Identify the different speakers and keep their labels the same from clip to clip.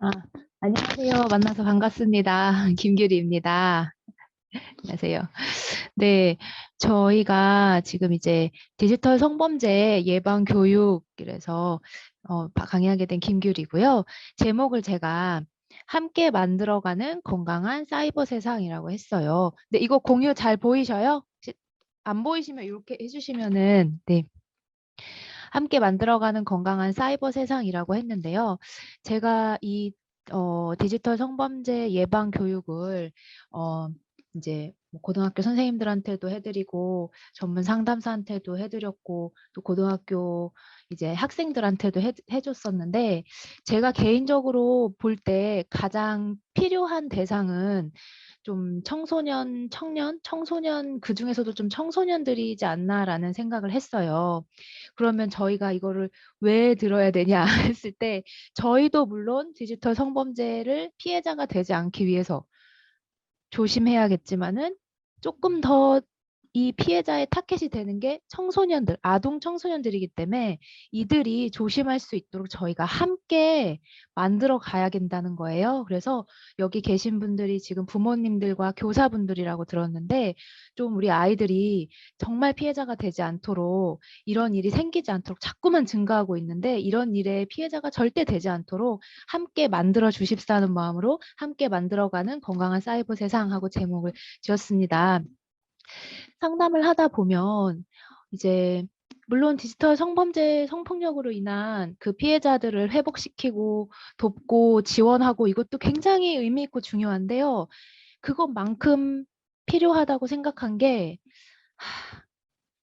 Speaker 1: 아, 안녕하세요. 만나서 반갑습니다. 김규리입니다. 안녕하세요. 네, 저희가 지금 이제 디지털 성범죄 예방 교육이라서 강의하게 된 김규리고요. 제목을 제가 함께 만들어가는 건강한 사이버 세상이라고 했어요. 근데 이거 공유 잘 보이셔요? 혹시 안 보이시면 이렇게 해주시면은, 네. 함께 만들어가는 건강한 사이버 세상이라고 했는데요. 제가 이 디지털 성범죄 예방 교육을 어, 이제 뭐 고등학교 선생님들한테도 해드리고 전문 상담사한테도 해드렸고 또 고등학교 이제 학생들한테도 해줬었는데 제가 개인적으로 볼 때 가장 필요한 대상은 좀 청소년, 청년, 청소년 그중에서도 좀 청소년들이지 않나라는 생각을 했어요. 그러면 저희가 이거를 왜 들어야 되냐 했을 때 저희도 물론 디지털 성범죄를 피해자가 되지 않기 위해서 조심해야겠지만은 조금 더 이 피해자의 타겟이 되는 게 청소년들, 아동 청소년들이기 때문에 이들이 조심할 수 있도록 저희가 함께 만들어 가야 된다는 거예요. 그래서 여기 계신 분들이 지금 부모님들과 교사분들이라고 들었는데 좀 우리 아이들이 정말 피해자가 되지 않도록 이런 일이 생기지 않도록 자꾸만 증가하고 있는데 이런 일에 피해자가 절대 되지 않도록 함께 만들어 주십사는 마음으로 함께 만들어가는 건강한 사이버 세상하고 제목을 지었습니다. 상담을 하다 보면 이제 물론 디지털 성범죄, 성폭력으로 인한 그 피해자들을 회복시키고 돕고 지원하고 이것도 굉장히 의미 있고 중요한데요. 그것만큼 필요하다고 생각한 게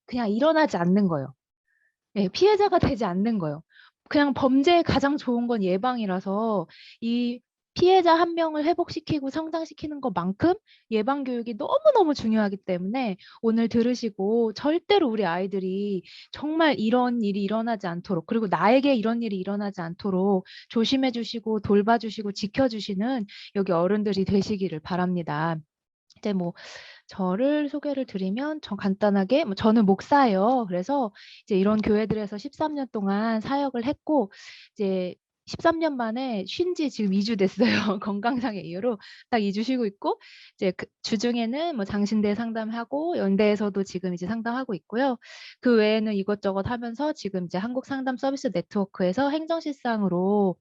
Speaker 1: 그냥 일어나지 않는 거예요. 네, 피해자가 되지 않는 거예요. 그냥 범죄에 가장 좋은 건 예방이라서 이 피해자 한 명을 회복시키고 성장시키는 것만큼 예방 교육이 너무너무 중요하기 때문에 오늘 들으시고 절대로 우리 아이들이 정말 이런 일이 일어나지 않도록 그리고 나에게 이런 일이 일어나지 않도록 조심해 주시고 돌봐 주시고 지켜 주시는 여기 어른들이 되시기를 바랍니다. 이제 뭐 저를 소개를 드리면 저 간단하게 저는 목사예요. 그래서 이제 이런 교회들에서 13년 동안 사역을 했고 이제 13년 만에 쉰 지 지금 2주 됐어요. 건강상의 이유로 딱 2주 쉬고 있고 이제 그 주중에는 뭐 장신대 상담하고 연대에서도 지금 이제 상담하고 있고요. 그 외에는 이것저것 하면서 지금 이제 한국 상담 서비스 네트워크에서 행정실장으로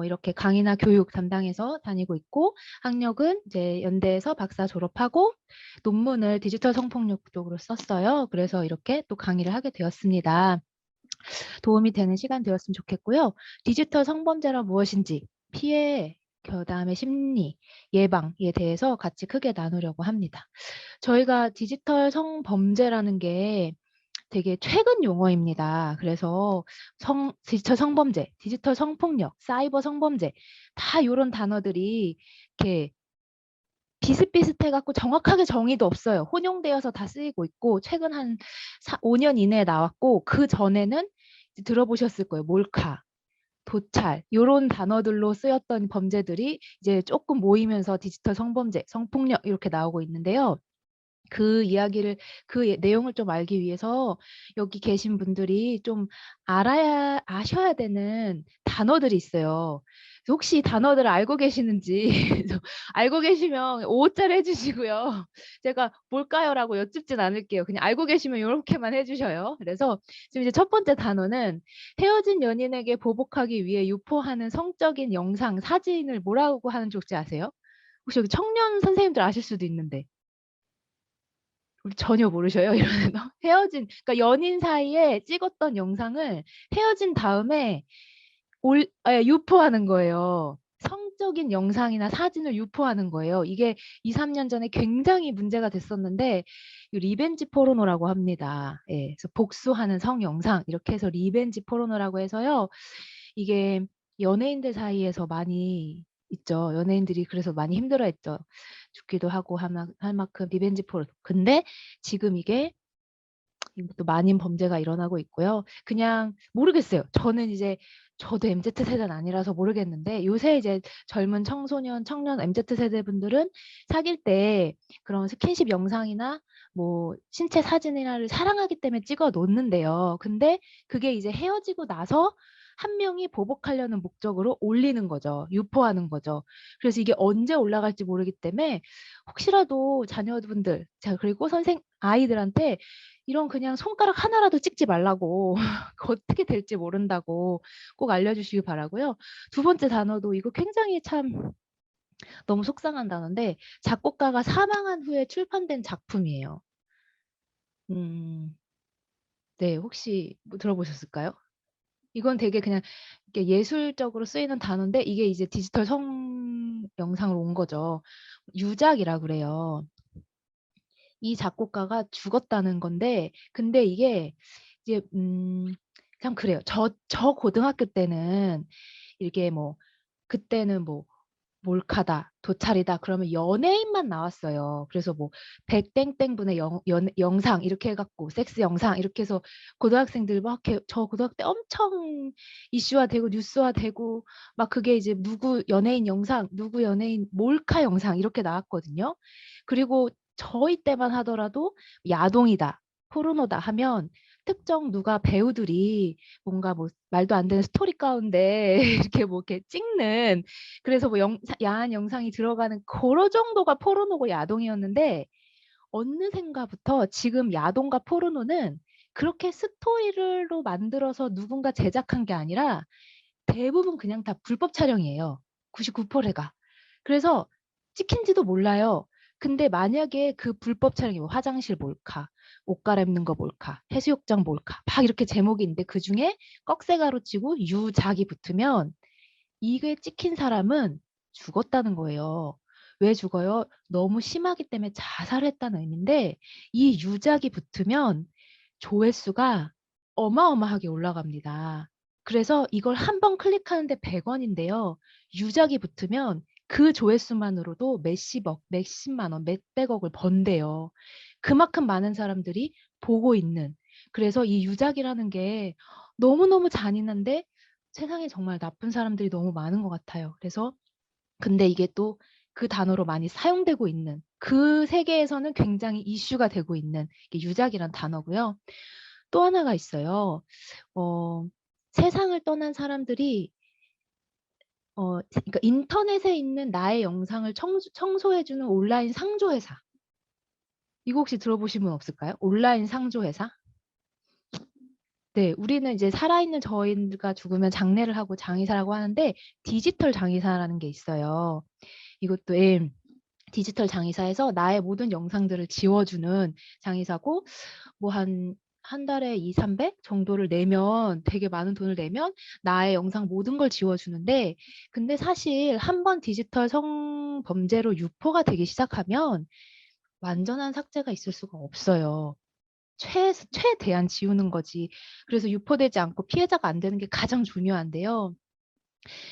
Speaker 1: 이렇게 강의나 교육 담당해서 다니고 있고 학력은 이제 연대에서 박사 졸업하고 논문을 디지털 성폭력 쪽으로 썼어요. 그래서 이렇게 또 강의를 하게 되었습니다. 도움이 되는 시간 되었으면 좋겠고요. 디지털 성범죄란 무엇인지, 피해, 그다음에 심리, 예방에 대해서 같이 크게 나누려고 합니다. 저희가 디지털 성범죄라는 게 되게 최근 용어입니다. 그래서 디지털 성범죄, 디지털 성폭력, 사이버 성범죄 다 이런 단어들이 이렇게 비슷비슷해 갖고 정확하게 정의도 없어요. 혼용되어서 다 쓰이고 있고 최근 한 5년 이내에 나왔고 그 전에는 들어보셨을 거예요. 몰카, 도찰 이런 단어들로 쓰였던 범죄들이 이제 조금 모이면서 디지털 성범죄, 성폭력 이렇게 나오고 있는데요. 그 이야기를 내용을 좀 알기 위해서 여기 계신 분들이 좀 아셔야 되는 단어들이 있어요. 혹시 이 단어들을 알고 계시는지 알고 계시면 5짜리 해주시고요. 제가 뭘까요라고 여쭙진 않을게요. 그냥 알고 계시면 이렇게만 해주셔요. 그래서 지금 이제 첫 번째 단어는 헤어진 연인에게 보복하기 위해 유포하는 성적인 영상, 사진을 뭐라고 하는 지 혹시 아세요? 혹시 여기 청년 선생님들 아실 수도 있는데. 우리 전혀 모르셔요? 이러는 거. 그러니까 연인 사이에 찍었던 영상을 헤어진 다음에 유포하는 거예요. 성적인 영상이나 사진을 유포하는 거예요. 이게 2, 3년 전에 굉장히 문제가 됐었는데 리벤지 포르노라고 합니다. 예, 그래서 복수하는 성영상 이렇게 해서 리벤지 포르노라고 해서요. 이게 연예인들 사이에서 많이 있죠. 연예인들이 그래서 많이 힘들어했죠. 죽기도 하고 할 만큼 리벤지 포르노. 근데 지금 이게 또 많은 범죄가 일어나고 있고요. 그냥 모르겠어요. 저는 이제 저도 MZ 세대는 아니라서 모르겠는데 요새 이제 젊은 청소년, 청년 MZ 세대 분들은 사귈 때 그런 스킨십 영상이나 뭐 신체 사진이나를 사랑하기 때문에 찍어 놓는데요. 근데 그게 이제 헤어지고 나서 한 명이 보복하려는 목적으로 올리는 거죠. 유포하는 거죠. 그래서 이게 언제 올라갈지 모르기 때문에 혹시라도 자녀분들, 자, 그리고 아이들한테 이런 그냥 손가락 하나라도 찍지 말라고 어떻게 될지 모른다고 꼭 알려주시기 바라고요. 두 번째 단어도 이거 굉장히 참 너무 속상한 단어인데 작곡가가 사망한 후에 출판된 작품이에요. 네, 혹시 뭐 들어보셨을까요? 이건 되게 그냥 이렇게 예술적으로 쓰이는 단어인데 이게 이제 디지털 영상으로 온 거죠. 유작이라 그래요. 이 작곡가가 죽었다는 건데 근데 이게 이제 참 그래요. 저 고등학교 때는 이렇게 뭐 그때는 뭐 몰카다, 도찰이다 그러면 연예인만 나왔어요. 그래서 뭐 백땡땡분의 영상 이렇게 해갖고 섹스 영상 이렇게 해서 고등학생들 막 이렇게 저 고등학교 때 엄청 이슈화되고 뉴스화되고 막 그게 이제 누구 연예인 영상, 누구 연예인 몰카 영상 이렇게 나왔거든요. 그리고 저희 때만 하더라도 야동이다, 포르노다 하면 특정 누가 배우들이 뭔가 뭐 말도 안 되는 스토리 가운데 이렇게 뭐 이렇게 찍는 그래서 뭐 야한 영상이 들어가는 그런 정도가 포르노고 야동이었는데 어느샌가부터 지금 야동과 포르노는 그렇게 스토리로 만들어서 누군가 제작한 게 아니라 대부분 그냥 다 불법 촬영이에요. 99%가. 그래서 찍힌지도 몰라요. 근데 만약에 그 불법 촬영이 뭐 화장실 몰카, 옷 갈아입는 거 몰카, 해수욕장 몰카 막 이렇게 제목이 있는데 그중에 꺽쇠가로 치고 유작이 붙으면 이게 찍힌 사람은 죽었다는 거예요. 왜 죽어요? 너무 심하기 때문에 자살했다는 의미인데 이 유작이 붙으면 조회수가 어마어마하게 올라갑니다. 그래서 이걸 한 번 클릭하는데 100원인데요. 유작이 붙으면 그 조회수만으로도 몇십억, 몇십만 원, 몇백억을 번대요. 그만큼 많은 사람들이 보고 있는. 그래서 이 유작이라는 게 너무너무 잔인한데 세상에 정말 나쁜 사람들이 너무 많은 것 같아요. 그래서 근데 이게 또 그 단어로 많이 사용되고 있는 그 세계에서는 굉장히 이슈가 되고 있는 이게 유작이란 단어고요. 또 하나가 있어요. 세상을 떠난 사람들이 그러니까 인터넷에 있는 나의 영상을 청소해주는 온라인 상조회사. 이거 혹시 들어보신 분 없을까요? 온라인 상조회사? 네, 우리는 이제 살아있는 저희가 죽으면 장례를 하고 장의사라고 하는데 디지털 장의사라는 게 있어요. 이것도 디지털 장의사에서 나의 모든 영상들을 지워주는 장의사고 뭐 한 달에 2, 300 정도를 내면 되게 많은 돈을 내면 나의 영상 모든 걸 지워주는데 근데 사실 한 번 디지털 성범죄로 유포가 되기 시작하면 완전한 삭제가 있을 수가 없어요. 최대한 지우는 거지. 그래서 유포되지 않고 피해자가 안 되는 게 가장 중요한데요.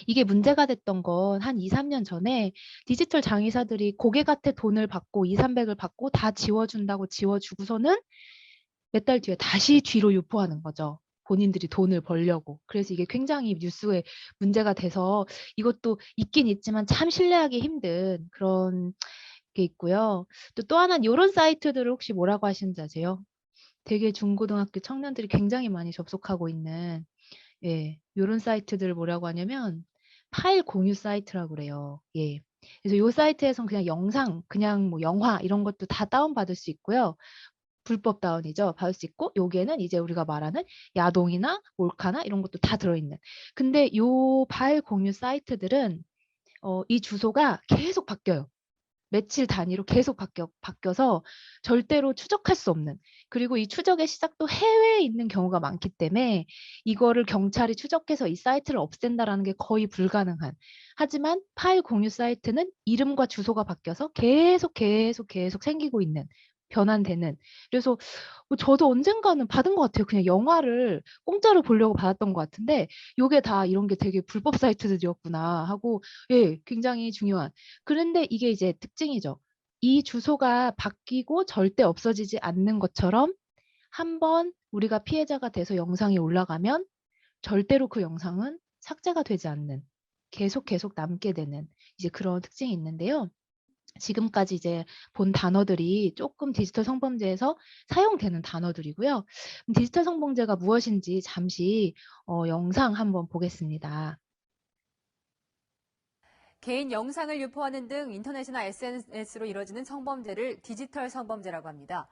Speaker 1: 이게 문제가 됐던 건 한 2, 3년 전에 디지털 장의사들이 고객한테 돈을 받고 2, 300을 받고 다 지워준다고 지워주고서는 몇 달 뒤에 다시 뒤로 유포하는 거죠. 본인들이 돈을 벌려고. 그래서 이게 굉장히 뉴스에 문제가 돼서 이것도 있긴 있지만 참 신뢰하기 힘든 그런 게 있고요. 또 하나는 이런 사이트들을 혹시 뭐라고 하시는지 아세요? 되게 중고등학교 청년들이 굉장히 많이 접속하고 있는 요런 사이트들을 뭐라고 하냐면 파일 공유 사이트라고 그래요. 예. 그래서 요 사이트에선 그냥 영상, 그냥 뭐 영화 이런 것도 다 다운받을 수 있고요. 불법 다운이죠. 받을 수 있고 여기에는 이제 우리가 말하는 야동이나 몰카나 이런 것도 다 들어있는. 근데 요 파일 공유 사이트들은 이 주소가 계속 바뀌어요. 며칠 단위로 계속 바뀌어서 절대로 추적할 수 없는 그리고 이 추적의 시작도 해외에 있는 경우가 많기 때문에 이거를 경찰이 추적해서 이 사이트를 없앤다라는 게 거의 불가능한 하지만 파일 공유 사이트는 이름과 주소가 바뀌어서 계속 생기고 있는 변환되는 그래서 뭐 저도 언젠가는 받은 것 같아요. 그냥 영화를 공짜로 보려고 받았던 것 같은데 요게 다 이런 게 되게 불법 사이트들이었구나 하고 굉장히 중요한 그런데 이게 이제 특징이죠. 이 주소가 바뀌고 절대 없어지지 않는 것처럼 한번 우리가 피해자가 돼서 영상이 올라가면 절대로 그 영상은 삭제가 되지 않는 계속 남게 되는 이제 그런 특징이 있는데요. 지금까지 이제 본 단어들이 조금 디지털 성범죄에서 사용되는 단어들이고요. 디지털 성범죄가 무엇인지 잠시 영상 한번 보겠습니다.
Speaker 2: 개인 영상을 유포하는 등 인터넷이나 SNS로 이뤄지는 성범죄를 디지털 성범죄라고 합니다.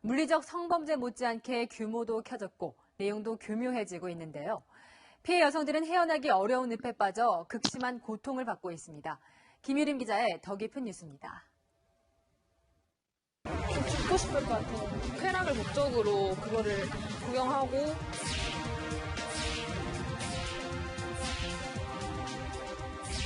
Speaker 2: 물리적 성범죄 못지않게 규모도 켜졌고 내용도 교묘해지고 있는데요. 피해 여성들은 헤어나기 어려운 늪에 빠져 극심한 고통을 받고 있습니다. 김유림 기자의 더 깊은 뉴스입니다.
Speaker 3: 죽고 싶을 것 같아요. 쾌락을 목적으로 그거를 구경하고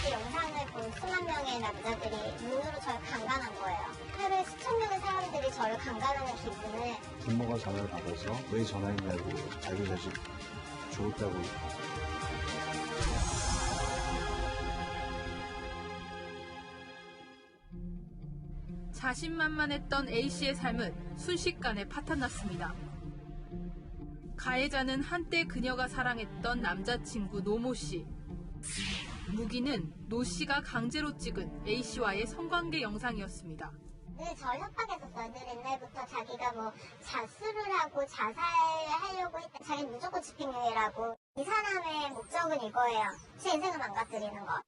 Speaker 4: 그 영상을 본 수만 명의 남자들이 눈으로 저를 강간한 거예요. 하루에 수천 명의 사람들이 저를 강간하는 기분을
Speaker 5: 김모가 전화를 받아서 왜 전화했냐고 자기가 죽었다고
Speaker 6: 자신만만했던 A씨의 삶은 순식간에 파탄났습니다. 가해자는 한때 그녀가 사랑했던 남자친구 노모씨. 무기는 노씨가 강제로 찍은 A씨와의 성관계 영상이었습니다.
Speaker 4: 늘 절 협박했었어요. 늘 옛날부터 자기가 뭐 자수를 하고 자살하려고 했다. 자기는 무조건 집행유예라고. 이 사람의 목적은 이거예요. 제 인생을 망가뜨리는 거.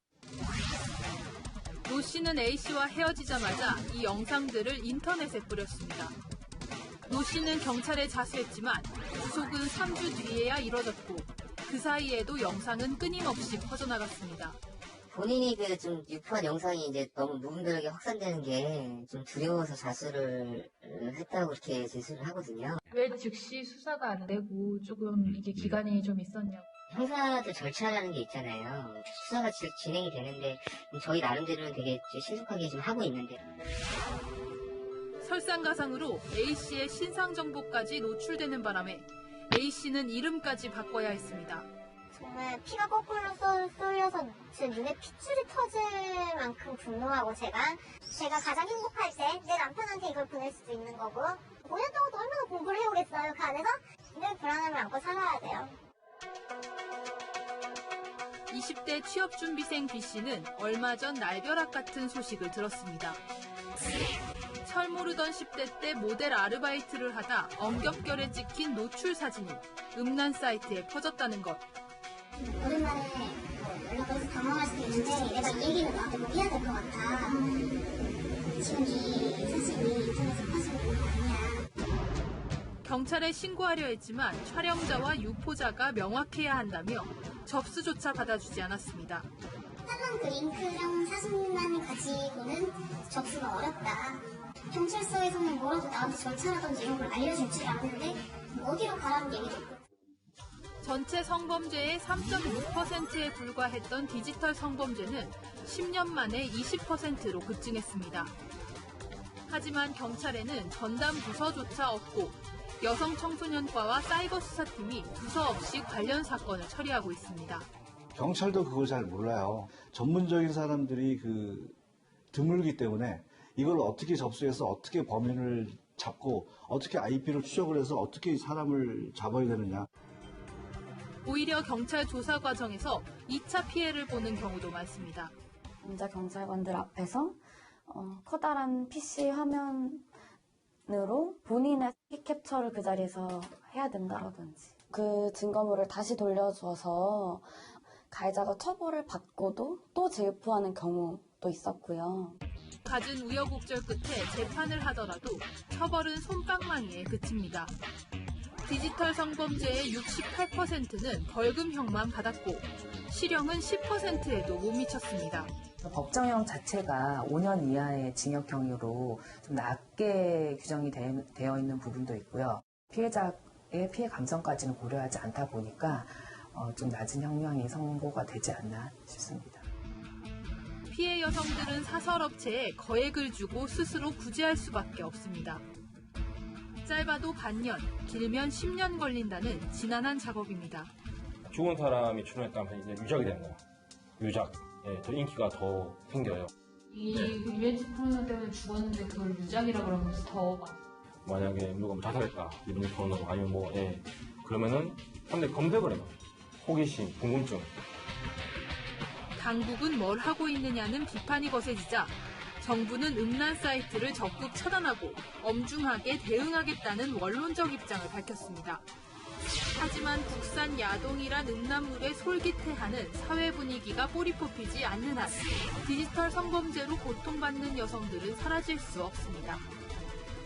Speaker 6: 노씨는 A씨와 헤어지자마자 이 영상들을 인터넷에 뿌렸습니다. 노씨는 경찰에 자수했지만 구속은 3주 뒤에야 이뤄졌고 그 사이에도 영상은 끊임없이 퍼져나갔습니다.
Speaker 7: 본인이 그 좀 유포한 영상이 이제 너무 누군들에게 확산되는 게 좀 두려워서 자수를 했다고 그렇게 제시를 하거든요.
Speaker 8: 왜 즉시 수사가 안 되고 조금 이게 기간이 좀 있었냐고.
Speaker 7: 형사도 절차라는 게 있잖아요. 수사가 진행이 되는데 저희 나름대로는 되게 신속하게 좀 하고 있는데.
Speaker 6: 설상가상으로 A씨의 신상 정보까지 노출되는 바람에 A씨는 이름까지 바꿔야 했습니다.
Speaker 4: 정말 피가 거꾸로 쏠려서 제 눈에 핏줄이 터질 만큼 분노하고 제가 가장 행복할 때 내 남편한테 이걸 보낼 수도 있는 거고 5년 동안 또 얼마나 공부를 해오겠어요. 그 안에서 늘 불안함을 안고 살아야 돼요.
Speaker 6: 20대 취업준비생 B씨는 얼마 전 날벼락 같은 소식을 들었습니다. 철모르던 10대 때 모델 아르바이트를 하다 엉겹결에 찍힌 노출 사진이 음란 사이트에 퍼졌다는 것.
Speaker 4: 오랜만에 연락을 해서 당황할 수도 있는데 내가 이 얘기는 너한테 꼭 해야 될 것 같아. 지금 이 사진이 인터넷에 퍼지고 있는 거 아니야.
Speaker 6: 경찰에 신고하려 했지만 촬영자와 유포자가 명확해야 한다며 접수조차 받아주지 않았습니다.
Speaker 4: 하지만 그 링크랑 사진만 가지고는 접수가 어렵다. 경찰서에서는 뭐라도 나한테 절차라든지 이런 걸 알려줄 줄 아는데 어디로 가라는 얘기도 없고.
Speaker 6: 전체 성범죄의 3.6%에 불과했던 디지털 성범죄는 10년 만에 20%로 급증했습니다. 하지만 경찰에는 전담 부서조차 없고 여성 청소년과와 사이버 수사팀이 부서 없이 관련 사건을 처리하고 있습니다.
Speaker 5: 경찰도 그걸 잘 몰라요. 전문적인 사람들이 드물기 때문에 이걸 어떻게 접수해서 어떻게 범인을 잡고 어떻게 IP를 추적을 해서 어떻게 사람을 잡아야 되느냐.
Speaker 6: 오히려 경찰 조사 과정에서 2차 피해를 보는 경우도 많습니다.
Speaker 9: 남자 경찰관들 앞에서 커다란 PC 화면으로 본인의 캡처를 그 자리에서 해야 된다라든지 그 증거물을 다시 돌려줘서 가해자가 처벌을 받고도 또 재유포하는 경우도 있었고요.
Speaker 6: 갖은 우여곡절 끝에 재판을 하더라도 처벌은 솜방망이에 그칩니다. 디지털 성범죄의 68%는 벌금형만 받았고 실형은 10%에도 못 미쳤습니다.
Speaker 10: 법정형 자체가 5년 이하의 징역형으로 좀 낮게 규정이 되어 있는 부분도 있고요. 피해자의 피해 감성까지는 고려하지 않다 보니까 좀 낮은 형량이 선고가 되지 않나 싶습니다.
Speaker 6: 피해 여성들은 사설업체에 거액을 주고 스스로 구제할 수밖에 없습니다. 짧아도 반년, 길면 10년 걸린다는 지난한 작업입니다.
Speaker 11: 죽은 사람이 출연했다면 이제 유작이 되는 거야. 유작. 예, 더 인기가 더 생겨요.
Speaker 8: 이 유엔지 폭력 때문에 죽었는데 그걸 유작이라 그러면 더
Speaker 11: 만약에 누가 자살했다 이런 톤으로 아니면 그러면은 사람들이 검색을 해요. 호기심, 궁금증.
Speaker 6: 당국은 뭘 하고 있느냐는 비판이 거세지자 정부는 음란 사이트를 적극 차단하고 엄중하게 대응하겠다는 원론적 입장을 밝혔습니다. 하지만 국산 야동이란 음란물에 솔깃해하는 사회 분위기가 뿌리 뽑히지 않는 한 디지털 성범죄로 고통받는 여성들은 사라질 수 없습니다.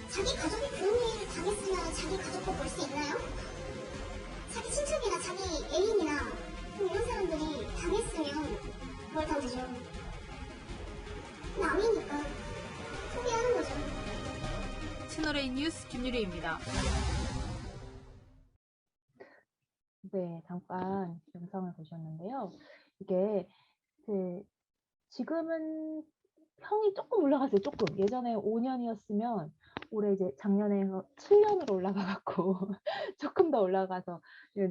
Speaker 4: 자기 가족이 그런 일을 당했으면 자기 가족도 볼 수 있나요? 자기 친척이나 자기 애인이나 이런 사람들이 당했으면 뭘 더 되죠? 남이니까 포기하는 거죠.
Speaker 6: 채널A 뉴스 김유리입니다.
Speaker 1: 네, 잠깐 영상을 보셨는데요. 이게 지금은 형이 조금 올라갔어요. 조금. 예전에 5년이었으면 올해 이제 작년에 7년으로 올라가갖고 조금 더 올라가서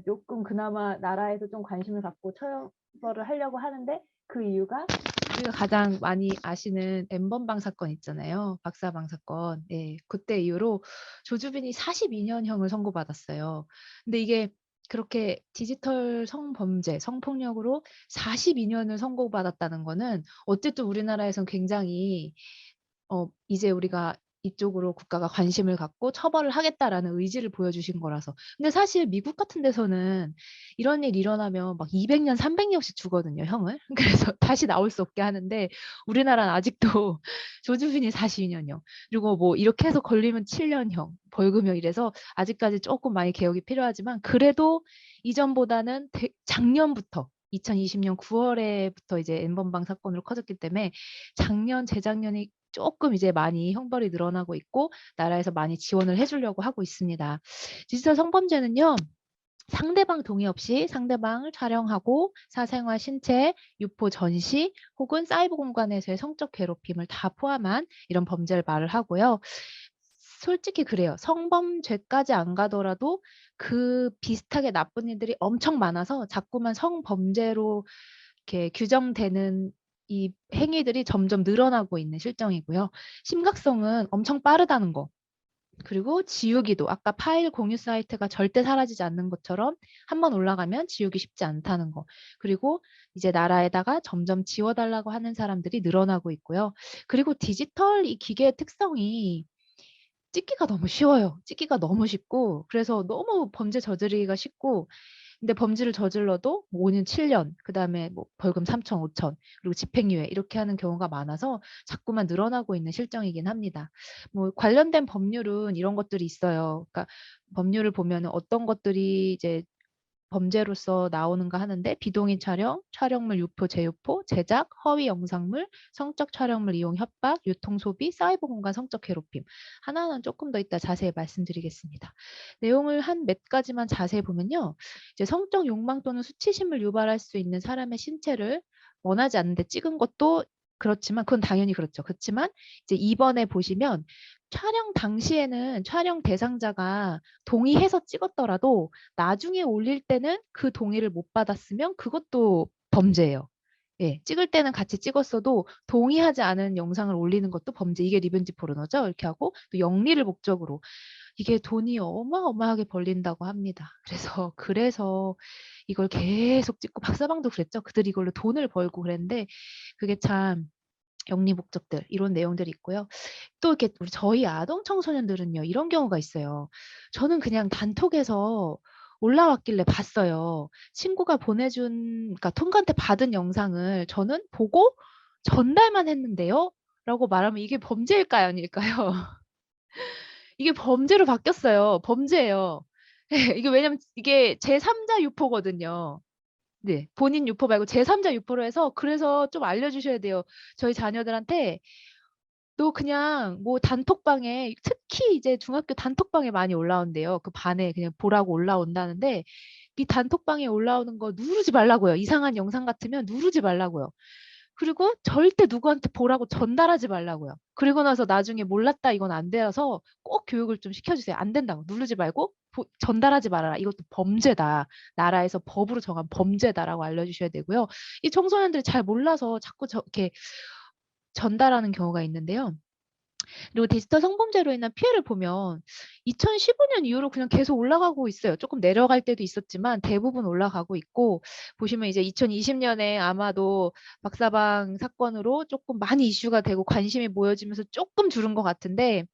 Speaker 1: 조금 그나마 나라에서 좀 관심을 갖고 처벌을 하려고 하는데, 그 이유가 우리가 가장 많이 아시는 N번방 사건 있잖아요. 박사방 사건. 네, 그때 이후로 조주빈이 42년형을 선고받았어요. 근데 이게 그렇게 디지털 성범죄, 성폭력으로 42년을 선고받았다는 거는 어쨌든 우리나라에선 굉장히 이제 우리가 이쪽으로 국가가 관심을 갖고 처벌을 하겠다라는 의지를 보여주신 거라서. 근데 사실 미국 같은 데서는 이런 일 일어나면 막 200년, 300년씩 주거든요, 형을. 그래서 다시 나올 수 없게 하는데 우리나라는 아직도 조주빈이 42년형, 그리고 뭐 이렇게 해서 걸리면 7년형, 벌금형 이래서 아직까지 조금 많이 개혁이 필요하지만, 그래도 이전보다는 작년부터 2020년 9월에부터 이제 N번방 사건으로 커졌기 때문에 작년, 재작년이 조금 이제 많이 형벌이 늘어나고 있고 나라에서 많이 지원을 해주려고 하고 있습니다. 디지털 성범죄는요, 상대방 동의 없이 상대방을 촬영하고 사생활, 신체, 유포, 전시 혹은 사이버 공간에서의 성적 괴롭힘을 다 포함한 이런 범죄를 말을 하고요. 솔직히 그래요. 성범죄까지 안 가더라도 그 비슷하게 나쁜 일들이 엄청 많아서 자꾸만 성범죄로 이렇게 규정되는 이 행위들이 점점 늘어나고 있는 실정이고요. 심각성은 엄청 빠르다는 거. 그리고 지우기도 아까 파일 공유 사이트가 절대 사라지지 않는 것처럼 한번 올라가면 지우기 쉽지 않다는 거. 그리고 이제 나라에다가 점점 지워달라고 하는 사람들이 늘어나고 있고요. 그리고 디지털 이 기계의 특성이 찍기가 너무 쉬워요. 찍기가 너무 쉽고, 그래서 너무 범죄 저지르기가 쉽고, 근데 범죄를 저질러도 5년, 7년, 그 다음에 뭐 벌금 3천, 5천, 그리고 집행유예 이렇게 하는 경우가 많아서 자꾸만 늘어나고 있는 실정이긴 합니다. 뭐 관련된 법률은 이런 것들이 있어요. 그러니까 법률을 보면 어떤 것들이 이제 범죄로서 나오는가 하는데, 비동의 촬영, 촬영물 유포, 재유포, 제작, 허위 영상물, 성적 촬영물 이용 협박, 유통 소비, 사이버 공간 성적 괴롭힘. 하나는 조금 더 이따 자세히 말씀드리겠습니다. 내용을 한 몇 가지만 자세히 보면요. 이제 성적 욕망 또는 수치심을 유발할 수 있는 사람의 신체를 원하지 않는데 찍은 것도 그렇지만, 그건 당연히 그렇죠. 그렇지만 이제 2번에 보시면 촬영 당시에는 촬영 대상자가 동의해서 찍었더라도 나중에 올릴 때는 그 동의를 못 받았으면 그것도 범죄예요. 예, 찍을 때는 같이 찍었어도 동의하지 않은 영상을 올리는 것도 범죄. 이게 리벤지 포르노죠. 이렇게 하고 또 영리를 목적으로, 이게 돈이 어마어마하게 벌린다고 합니다. 그래서 이걸 계속 찍고, 박사방도 그랬죠. 그들이 이걸로 돈을 벌고 그랬는데, 그게 참 영리 목적들, 이런 내용들이 있고요. 또 이렇게 저희 아동 청소년들은요, 이런 경우가 있어요. 저는 그냥 단톡에서 올라왔길래 봤어요. 친구가 보내준, 그러니까 통과한테 받은 영상을 저는 보고 전달만 했는데요? 라고 말하면 이게 범죄일까요? 아닐까요? 이게 범죄로 바뀌었어요. 범죄예요. 이게 왜냐면 이게 제3자 유포거든요. 네, 본인 유포 말고 제3자 유포로 해서, 그래서 좀 알려주셔야 돼요. 저희 자녀들한테. 너 그냥 뭐 단톡방에, 특히 이제 중학교 단톡방에 많이 올라온대요. 그 반에 그냥 보라고 올라온다는데, 이 단톡방에 올라오는 거 누르지 말라고요. 이상한 영상 같으면 누르지 말라고요. 그리고 절대 누구한테 보라고 전달하지 말라고요. 그리고 나서 나중에 몰랐다 이건 안 돼서 꼭 교육을 좀 시켜주세요. 안 된다고. 누르지 말고 전달하지 말아라. 이것도 범죄다. 나라에서 법으로 정한 범죄다라고 알려주셔야 되고요. 이 청소년들이 잘 몰라서 자꾸 이렇게 전달하는 경우가 있는데요. 그리고 디지털 성범죄로 인한 피해를 보면 2015년 이후로 그냥 계속 올라가고 있어요. 조금 내려갈 때도 있었지만 대부분 올라가고 있고, 보시면 이제 2020년에 아마도 박사방 사건으로 조금 많이 이슈가 되고 관심이 모여지면서 조금 줄은 것 같은데,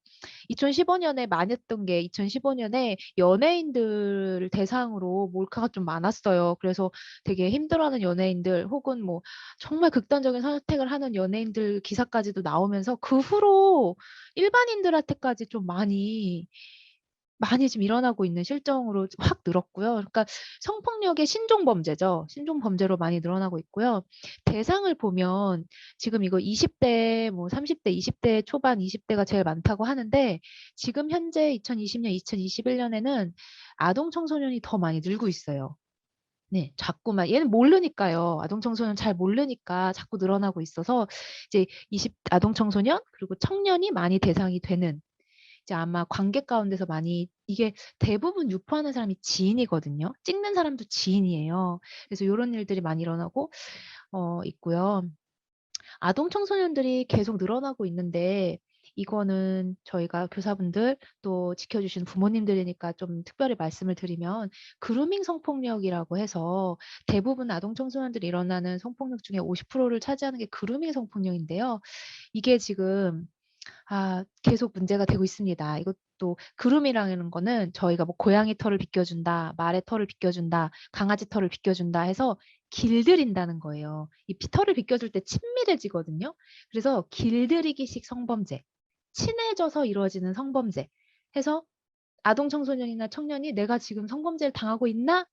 Speaker 1: 2015년에 많이 했던 게 2015년에 연예인들 대상으로 몰카가 좀 많았어요. 그래서 되게 힘들어하는 연예인들 혹은 뭐 정말 극단적인 선택을 하는 연예인들 기사까지도 나오면서 그 후로 일반인들한테까지 좀 많이 지금 일어나고 있는 실정으로 확 늘었고요. 그러니까 성폭력의 신종 범죄죠. 신종 범죄로 많이 늘어나고 있고요. 대상을 보면 지금 이거 20대, 뭐 30대, 20대 초반, 20대가 제일 많다고 하는데, 지금 현재 2020년, 2021년에는 아동 청소년이 더 많이 늘고 있어요. 네, 자꾸만 얘는 모르니까요. 아동 청소년 잘 모르니까 자꾸 늘어나고 있어서 이제 아동 청소년 그리고 청년이 많이 대상이 되는, 이제 아마 관객 가운데서 많이, 이게 대부분 유포하는 사람이 지인이거든요. 찍는 사람도 지인이에요. 그래서 이런 일들이 많이 일어나고 있고요. 아동 청소년들이 계속 늘어나고 있는데, 이거는 저희가 교사분들 또 지켜주시는 부모님들이니까 좀 특별히 말씀을 드리면, 그루밍 성폭력이라고 해서 대부분 아동 청소년들이 일어나는 성폭력 중에 50%를 차지하는 게 그루밍 성폭력인데요. 이게 지금 계속 문제가 되고 있습니다. 이것도 그루밍이라는 거는 저희가 뭐 고양이 털을 비껴준다, 말의 털을 비껴준다, 강아지 털을 비껴준다 해서 길들인다는 거예요. 이 털을 비껴줄 때 친밀해지거든요. 그래서 길들이기식 성범죄, 친해져서 이루어지는 성범죄 해서 아동 청소년이나 청년이 내가 지금 성범죄를 당하고 있나?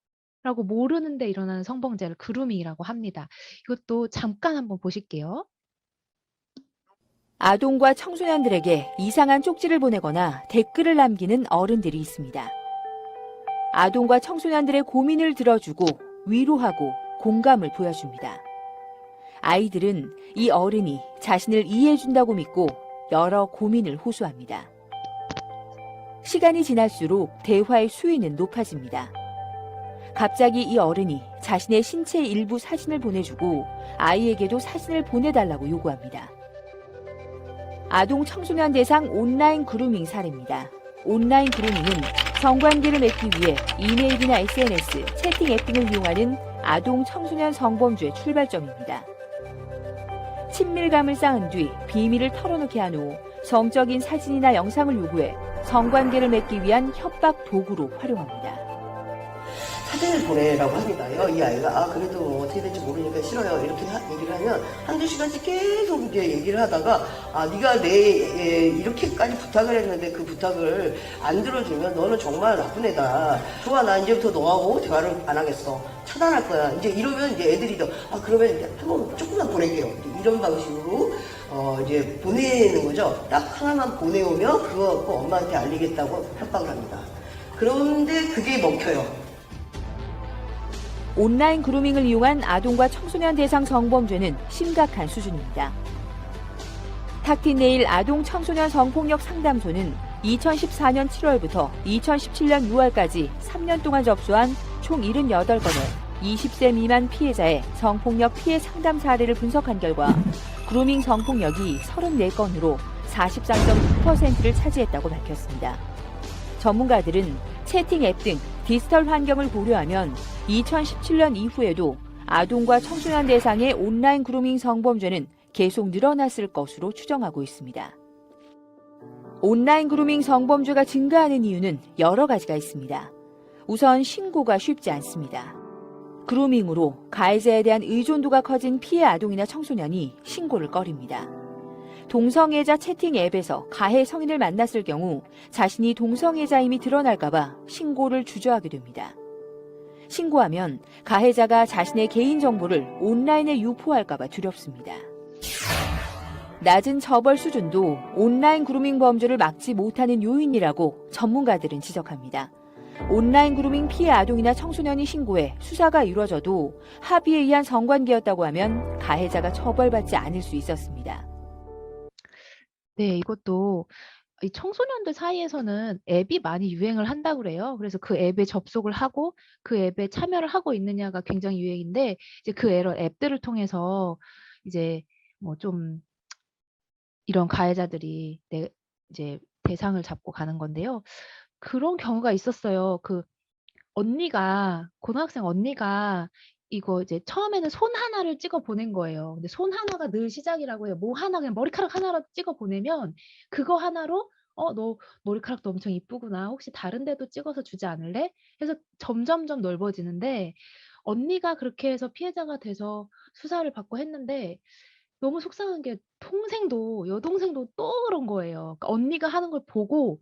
Speaker 1: 라고 모르는데 일어나는 성범죄를 그루밍이라고 합니다. 이것도 잠깐 한번 보실게요.
Speaker 12: 아동과 청소년들에게 이상한 쪽지를 보내거나 댓글을 남기는 어른들이 있습니다. 아동과 청소년들의 고민을 들어주고 위로하고 공감을 보여줍니다. 아이들은 이 어른이 자신을 이해해준다고 믿고 여러 고민을 호소합니다. 시간이 지날수록 대화의 수위는 높아집니다. 갑자기 이 어른이 자신의 신체 일부 사진을 보내주고 아이에게도 사진을 보내달라고 요구합니다. 아동 청소년 대상 온라인 그루밍 사례입니다. 온라인 그루밍은 성관계를 맺기 위해 이메일이나 SNS, 채팅 앱 등을 이용하는 아동 청소년 성범죄의 출발점입니다. 친밀감을 쌓은 뒤 비밀을 털어놓게 한 후 성적인 사진이나 영상을 요구해 성관계를 맺기 위한 협박 도구로 활용합니다.
Speaker 13: 사진을 보내라고 합니다요. 이 아이가 그래도 뭐 어떻게 될지 모르니까 싫어요. 이렇게 얘기를 하면 한두 시간씩 계속 이제 얘기를 하다가 네가 이렇게까지 부탁을 했는데 그 부탁을 안 들어주면 너는 정말 나쁜 애다. 좋아, 나 이제부터 너하고 대화를 안 하겠어. 차단할 거야. 이제 이러면 이제 애들이 그러면 이제 한번 조금만 보낼게요. 이런 방식으로 이제 보내는 거죠. 딱 하나만 보내오면 그거 갖고 엄마한테 알리겠다고 협박을 합니다. 그런데 그게 먹혀요.
Speaker 12: 온라인 그루밍을 이용한 아동과 청소년 대상 성범죄는 심각한 수준입니다. 탁틴네일 아동 청소년 성폭력 상담소는 2014년 7월부터 2017년 6월까지 3년 동안 접수한 총 78건의 20세 미만 피해자의 성폭력 피해 상담 사례를 분석한 결과 그루밍 성폭력이 34건으로 43.9%를 차지했다고 밝혔습니다. 전문가들은 채팅 앱 등 디지털 환경을 고려하면 2017년 이후에도 아동과 청소년 대상의 온라인 그루밍 성범죄는 계속 늘어났을 것으로 추정하고 있습니다. 온라인 그루밍 성범죄가 증가하는 이유는 여러 가지가 있습니다. 우선 신고가 쉽지 않습니다. 그루밍으로 가해자에 대한 의존도가 커진 피해 아동이나 청소년이 신고를 꺼립니다. 동성애자 채팅 앱에서 가해 성인을 만났을 경우 자신이 동성애자임이 드러날까봐 신고를 주저하게 됩니다. 신고하면 가해자가 자신의 개인정보를 온라인에 유포할까봐 두렵습니다. 낮은 처벌 수준도 온라인 그루밍 범죄를 막지 못하는 요인이라고 전문가들은 지적합니다. 온라인 그루밍 피해 아동이나 청소년이 신고해 수사가 이루어져도 합의에 의한 성관계였다고 하면 가해자가 처벌받지 않을 수 있었습니다.
Speaker 1: 네, 이것도 이 청소년들 사이에서는 앱이 많이 유행을 한다고 그래요. 그래서 그 앱에 접속을 하고 그 앱에 참여를 하고 있느냐가 굉장히 유행인데, 이제 그 앱들을 통해서 이제 뭐 좀 이런 가해자들이 이제 대상을 잡고 가는 건데요. 그런 경우가 있었어요. 고등학생 언니가 이거 이제 처음에는 손 하나를 찍어 보낸 거예요. 근데 손 하나가 늘 시작이라고 해요. 뭐 하나, 그냥 머리카락 하나라도 찍어 보내면 그거 하나로 너 머리카락도 엄청 이쁘구나. 혹시 다른 데도 찍어서 주지 않을래? 해서 점점점 넓어지는데 언니가 그렇게 해서 피해자가 돼서 수사를 받고 했는데 너무 속상한 게 여동생도 또 그런 거예요. 그러니까 언니가 하는 걸 보고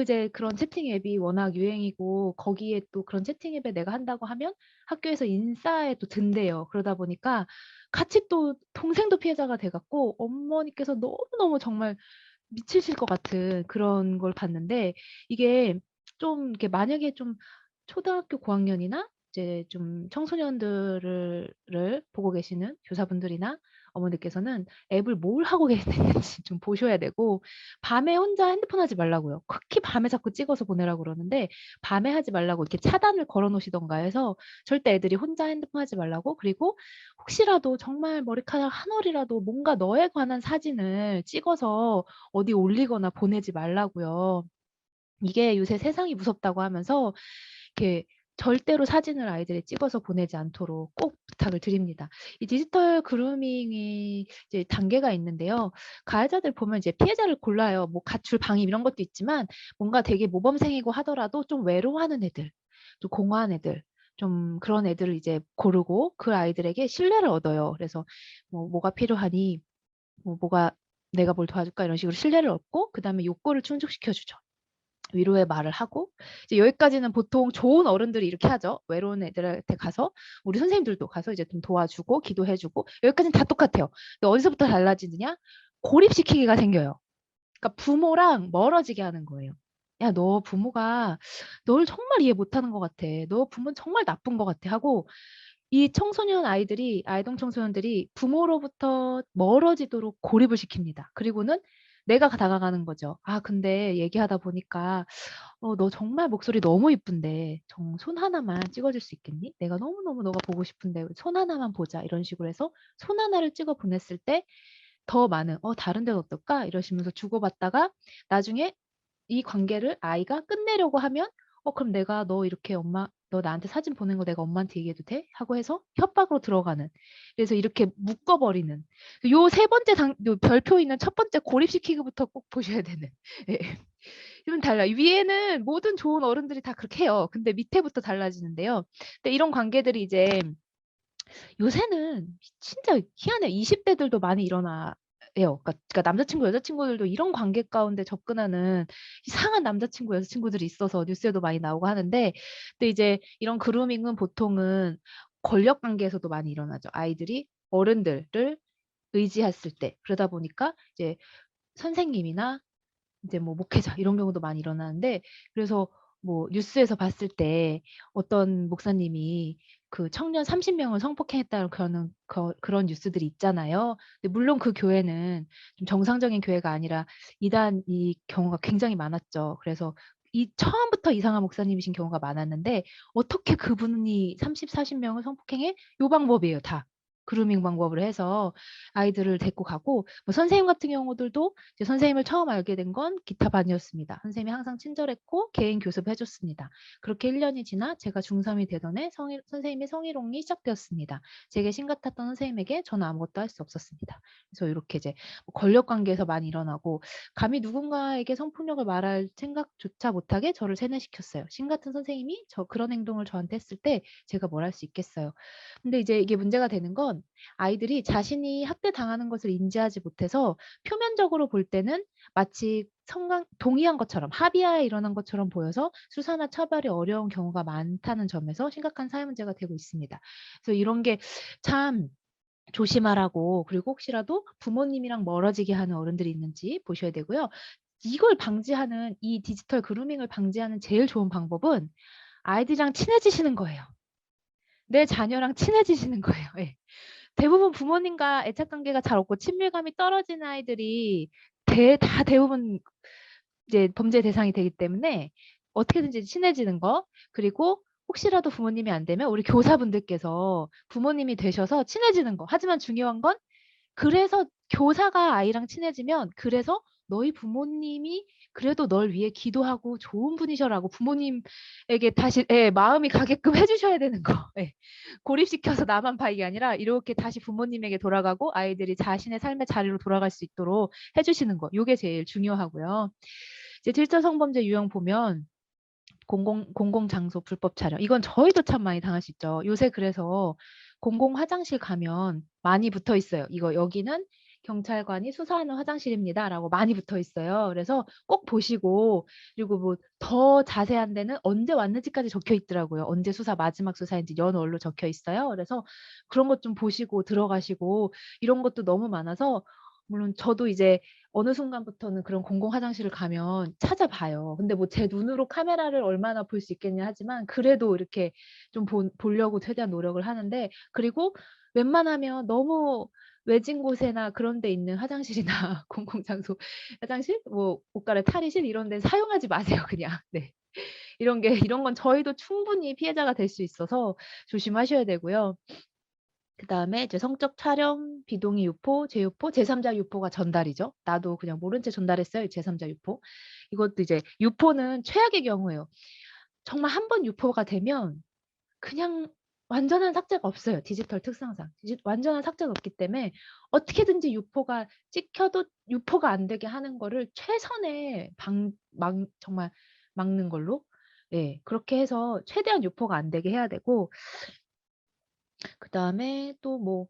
Speaker 1: 이제 그런 채팅 앱이 워낙 유행이고 거기에 또 그런 채팅 앱에 내가 한다고 하면 학교에서 인싸에 또 든대요. 그러다 보니까 같이 또 동생도 피해자가 돼갖고 어머니께서 너무너무 정말 미치실 것 같은 그런 걸 봤는데 이게 좀 이렇게 만약에 좀 초등학교 고학년이나 이제 좀 청소년들을 보고 계시는 교사분들이나 어머니께서는 앱을 뭘 하고 계시는지 좀 보셔야 되고 밤에 혼자 핸드폰 하지 말라고요. 특히 밤에 자꾸 찍어서 보내라고 그러는데 밤에 하지 말라고 이렇게 차단을 걸어 놓으시던가 해서 절대 애들이 혼자 핸드폰 하지 말라고 그리고 혹시라도 정말 머리카락 한 올이라도 뭔가 너에 관한 사진을 찍어서 어디 올리거나 보내지 말라고요. 이게 요새 세상이 무섭다고 하면서 이렇게 절대로 사진을 아이들이 찍어서 보내지 않도록 꼭 부탁을 드립니다. 이 디지털 그루밍이 이제 단계가 있는데요. 가해자들 보면 이제 피해자를 골라요. 뭐 가출, 방임 이런 것도 있지만 뭔가 되게 모범생이고 하더라도 좀 외로워하는 애들, 좀 공허한 애들, 좀 그런 애들을 이제 고르고 그 아이들에게 신뢰를 얻어요. 그래서 뭐가 필요하니, 내가 뭘 도와줄까 이런 식으로 신뢰를 얻고 그다음에 욕구를 충족시켜 주죠. 위로의 말을 하고 이제 여기까지는 보통 좋은 어른들이 이렇게 하죠. 외로운 애들한테 가서 우리 선생님들도 가서 이제 좀 도와주고 기도해주고 여기까지는 다 똑같아요. 근데 어디서부터 달라지느냐? 고립시키기가 생겨요. 그러니까 부모랑 멀어지게 하는 거예요. 야, 너 부모가 널 정말 이해 못하는 것 같아. 너 부모는 정말 나쁜 것 같아 하고 이 아이동 청소년들이 부모로부터 멀어지도록 고립을 시킵니다. 그리고는 내가 다가가는 거죠. 아, 근데 얘기하다 보니까 너 정말 목소리 너무 이쁜데 손 하나만 찍어줄 수 있겠니? 내가 너무너무 너가 보고 싶은데 손 하나만 보자. 이런 식으로 해서 손 하나를 찍어 보냈을 때 더 많은 다른 데는 어떨까? 이러시면서 주고받다가 나중에 이 관계를 아이가 끝내려고 하면 그럼 내가 너 나한테 사진 보낸 거 내가 엄마한테 얘기해도 돼? 하고 해서 협박으로 들어가는. 그래서 이렇게 묶어버리는. 요 세 번째 요 별표 있는 첫 번째 고립시키기부터 꼭 보셔야 되는. 예. 이건 달라요. 위에는 모든 좋은 어른들이 다 그렇게 해요. 근데 밑에부터 달라지는데요. 근데 이런 관계들이 이제 요새는 진짜 희한해요. 20대들도 많이 일어나요. 그러니까 남자친구, 여자친구들도 이런 관계 가운데 접근하는 이상한 남자친구, 여자친구들이 있어서 뉴스에도 많이 나오고 하는데, 근데 이제 이런 그루밍은 보통은 권력 관계에서도 많이 일어나죠. 아이들이 어른들을 의지했을 때. 그러다 보니까 이제 선생님이나 이제 뭐 목회자 이런 경우도 많이 일어나는데, 그래서 뭐 뉴스에서 봤을 때 어떤 목사님이 그 청년 30명을 성폭행했다는 그런 뉴스들이 있잖아요. 근데 물론 그 교회는 좀 정상적인 교회가 아니라 이단이 경우가 굉장히 많았죠. 그래서 처음부터 이상한 목사님이신 경우가 많았는데 어떻게 그분이 30, 40명을 성폭행해? 요 방법이에요, 다. 그루밍 방법을 해서 아이들을 데리고 가고 뭐 선생님 같은 경우들도 이제 선생님을 처음 알게 된 건 기타반이었습니다. 선생님이 항상 친절했고 개인 교습을 해줬습니다. 그렇게 1년이 지나 제가 중3이 되던 해 선생님의 성희롱이 시작되었습니다. 제게 심같았던 선생님에게 저는 아무것도 할 수 없었습니다. 그래서 이렇게 이제 권력 관계에서 많이 일어나고 감히 누군가에게 성폭력을 말할 생각조차 못하게 저를 세뇌시켰어요. 심같은 선생님이 그런 행동을 저한테 했을 때 제가 뭘 할 수 있겠어요. 근데 이제 이게 문제가 되는 건 아이들이 자신이 학대당하는 것을 인지하지 못해서 표면적으로 볼 때는 마치 동의한 것처럼 합의하에 일어난 것처럼 보여서 수사나 처벌이 어려운 경우가 많다는 점에서 심각한 사회 문제가 되고 있습니다. 그래서 이런 게 참 조심하라고 그리고 혹시라도 부모님이랑 멀어지게 하는 어른들이 있는지 보셔야 되고요. 이걸 방지하는 이 디지털 그루밍을 방지하는 제일 좋은 방법은 아이들이랑 친해지시는 거예요. 내 자녀랑 친해지시는 거예요. 예. 대부분 부모님과 애착 관계가 잘 없고 친밀감이 떨어지는 아이들이 다 대부분 이제 범죄 대상이 되기 때문에 어떻게든지 친해지는 거 그리고 혹시라도 부모님이 안 되면 우리 교사분들께서 부모님이 되셔서 친해지는 거. 하지만 중요한 건 그래서 교사가 아이랑 친해지면 그래서 너희 부모님이 그래도 널 위해 기도하고 좋은 분이셔라고 부모님에게 다시 마음이 가게끔 해주셔야 되는 거. 고립시켜서 나만 봐 이게 아니라 이렇게 다시 부모님에게 돌아가고 아이들이 자신의 삶의 자리로 돌아갈 수 있도록 해주시는 거. 이게 제일 중요하고요. 이제 딜자 성범죄 유형 보면 공공장소 불법 촬영. 이건 저희도 참 많이 당할 수 있죠. 요새 그래서 공공 화장실 가면 많이 붙어 있어요. 이거 여기는 경찰관이 수사하는 화장실입니다라고 많이 붙어 있어요. 그래서 꼭 보시고 그리고 뭐 더 자세한 데는 언제 왔는지까지 적혀 있더라고요. 언제 수사 마지막 수사인지 연월로 적혀 있어요. 그래서 그런 것 좀 보시고 들어가시고 이런 것도 너무 많아서 물론 저도 이제 어느 순간부터는 그런 공공 화장실을 가면 찾아봐요. 근데 뭐 제 눈으로 카메라를 얼마나 볼 수 있겠냐 하지만 그래도 이렇게 좀 보려고 최대한 노력을 하는데 그리고 웬만하면 너무 외진 곳에나 그런 데 있는 화장실이나 공공장소 화장실, 뭐 옷갈아 탈의실 이런 데 사용하지 마세요, 그냥. 네. 이런 건 저희도 충분히 피해자가 될 수 있어서 조심하셔야 되고요. 그다음에 이제 성적 촬영, 비동의 유포, 재유포, 제3자 유포가 전달이죠. 나도 그냥 모른 채 전달했어요. 제3자 유포. 이것도 이제 유포는 최악의 경우예요. 정말 한 번 유포가 되면 그냥 완전한 삭제가 없어요. 디지털 특성상. 완전한 삭제가 없기 때문에 어떻게든지 유포가 찍혀도 유포가 안 되게 하는 거를 최선의 정말 막는 걸로. 예, 그렇게 해서 최대한 유포가 안 되게 해야 되고 그다음에 또 뭐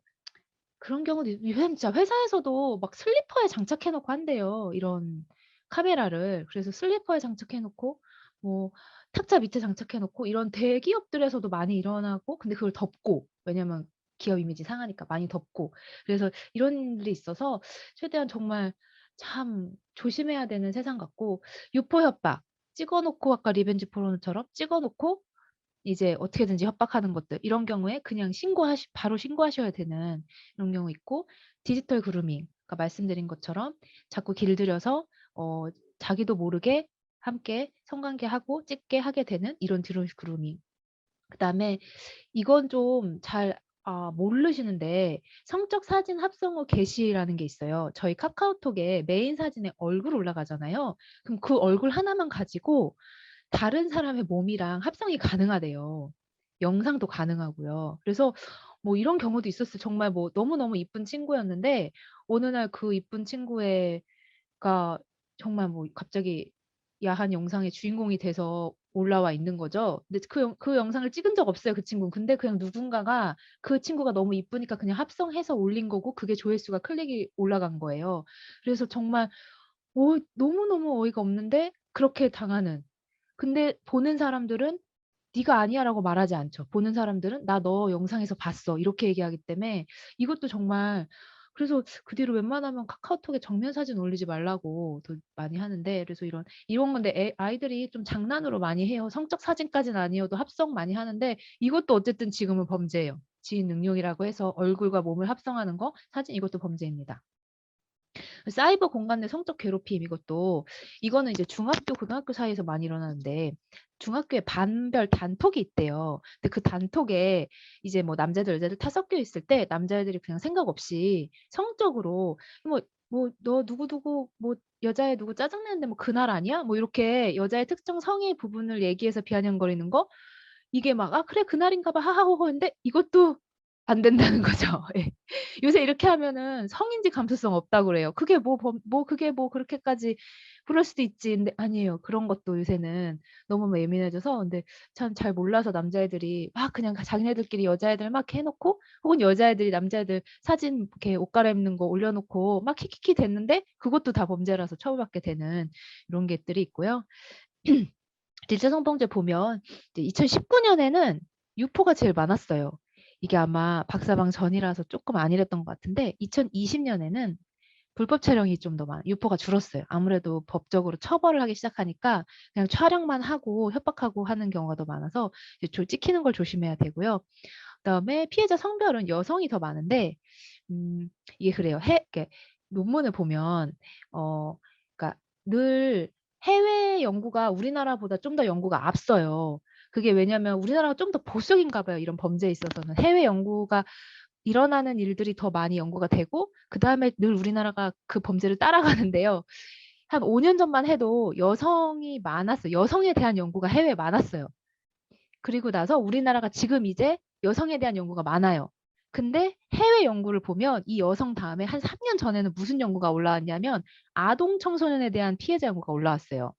Speaker 1: 그런 경우도 진짜 회사에서도 막 슬리퍼에 장착해 놓고 한대요. 이런 카메라를. 그래서 슬리퍼에 장착해 놓고 뭐 탁자 밑에 장착해 놓고 이런 대기업들에서도 많이 일어나고 근데 그걸 덮고 왜냐면 기업 이미지 상하니까 많이 덮고 그래서 이런 일이 있어서 최대한 정말 참 조심해야 되는 세상 같고 유포 협박 찍어 놓고 아까 리벤지 포르노처럼 찍어 놓고 이제 어떻게든지 협박하는 것들 이런 경우에 그냥 바로 신고하셔야 되는 이런 경우 있고 디지털 그루밍 아까 말씀드린 것처럼 자꾸 길들여서 자기도 모르게 함께 성관계하고 찍게 하게 되는 이런 디지털 그루밍 그다음에 이건 좀 잘 모르시는데 성적 사진 합성 후 게시라는 게 있어요. 저희 카카오톡에 메인 사진에 얼굴 올라가잖아요. 그럼 그 얼굴 하나만 가지고 다른 사람의 몸이랑 합성이 가능하대요. 영상도 가능하고요. 그래서 뭐 이런 경우도 있었어요. 정말 뭐 너무너무 이쁜 친구였는데 어느 날 그 이쁜 친구가 정말 뭐 갑자기 야한 영상의 주인공이 돼서 올라와 있는 거죠. 근데 그 영상을 찍은 적 없어요, 그 친구는. 근데 그냥 누군가가 그 친구가 너무 이쁘니까 그냥 합성해서 올린 거고 그게 조회수가 클릭이 올라간 거예요. 그래서 정말 너무너무 어이가 없는데 그렇게 당하는. 근데 보는 사람들은 네가 아니야라고 말하지 않죠. 보는 사람들은 나 너 영상에서 봤어 이렇게 얘기하기 때문에 이것도 정말 그래서 그 뒤로 웬만하면 카카오톡에 정면 사진 올리지 말라고 더 많이 하는데 그래서 이런 건데 아이들이 좀 장난으로 많이 해요. 성적 사진까지는 아니어도 합성 많이 하는데 이것도 어쨌든 지금은 범죄예요. 지인 능욕이라고 해서 얼굴과 몸을 합성하는 거 사진 이것도 범죄입니다. 사이버 공간 내 성적 괴롭힘 이거는 이제 중학교, 고등학교 사이에서 많이 일어나는데 중학교에 반별 단톡이 있대요. 근데 그 단톡에 이제 뭐 남자들 여자들 다 섞여 있을 때 남자애들이 그냥 생각 없이 성적으로 너 누구누구 뭐 여자애 누구 짜증내는데 뭐 그날 아니야? 뭐 이렇게 여자의 특정 성의 부분을 얘기해서 비아냥거리는 거 이게 막 그래 그날인가 봐 하하호호 했는데 이것도 안 된다는 거죠. 예. 요새 이렇게 하면은 성인지 감수성 없다고 그래요. 그게 그게 그렇게까지 그럴 수도 있지. 근데 아니에요. 그런 것도 요새는 너무 예민해져서 근데 참 잘 몰라서 남자애들이 막 그냥 자기네들끼리 여자애들 막 해놓고 혹은 여자애들이 남자애들 사진 이렇게 옷 갈아입는 거 올려놓고 막 키키키 됐는데 그것도 다 범죄라서 처벌받게 되는 이런 것들이 있고요. 딜자 성범죄 보면 2019년에는 유포가 제일 많았어요. 이게 아마 박사방 전이라서 조금 아니랬던 것 같은데 2020년에는 불법 촬영이 좀 더 많아요. 유포가 줄었어요. 아무래도 법적으로 처벌을 하기 시작하니까 그냥 촬영만 하고 협박하고 하는 경우가 더 많아서 이제 찍히는 걸 조심해야 되고요. 그다음에 피해자 성별은 여성이 더 많은데 이게 그래요. 논문을 보면 그러니까 늘 해외 연구가 우리나라보다 좀 더 연구가 앞서요. 그게 왜냐면 우리나라가 좀 더 보수적인가 봐요. 이런 범죄에 있어서는. 해외 연구가 일어나는 일들이 더 많이 연구가 되고 그다음에 늘 우리나라가 그 범죄를 따라가는데요. 한 5년 전만 해도 여성이 많았어요. 여성에 대한 연구가 해외에 많았어요. 그리고 나서 우리나라가 지금 이제 여성에 대한 연구가 많아요. 근데 해외 연구를 보면 이 여성 다음에 한 3년 전에는 무슨 연구가 올라왔냐면 아동 청소년에 대한 피해자 연구가 올라왔어요.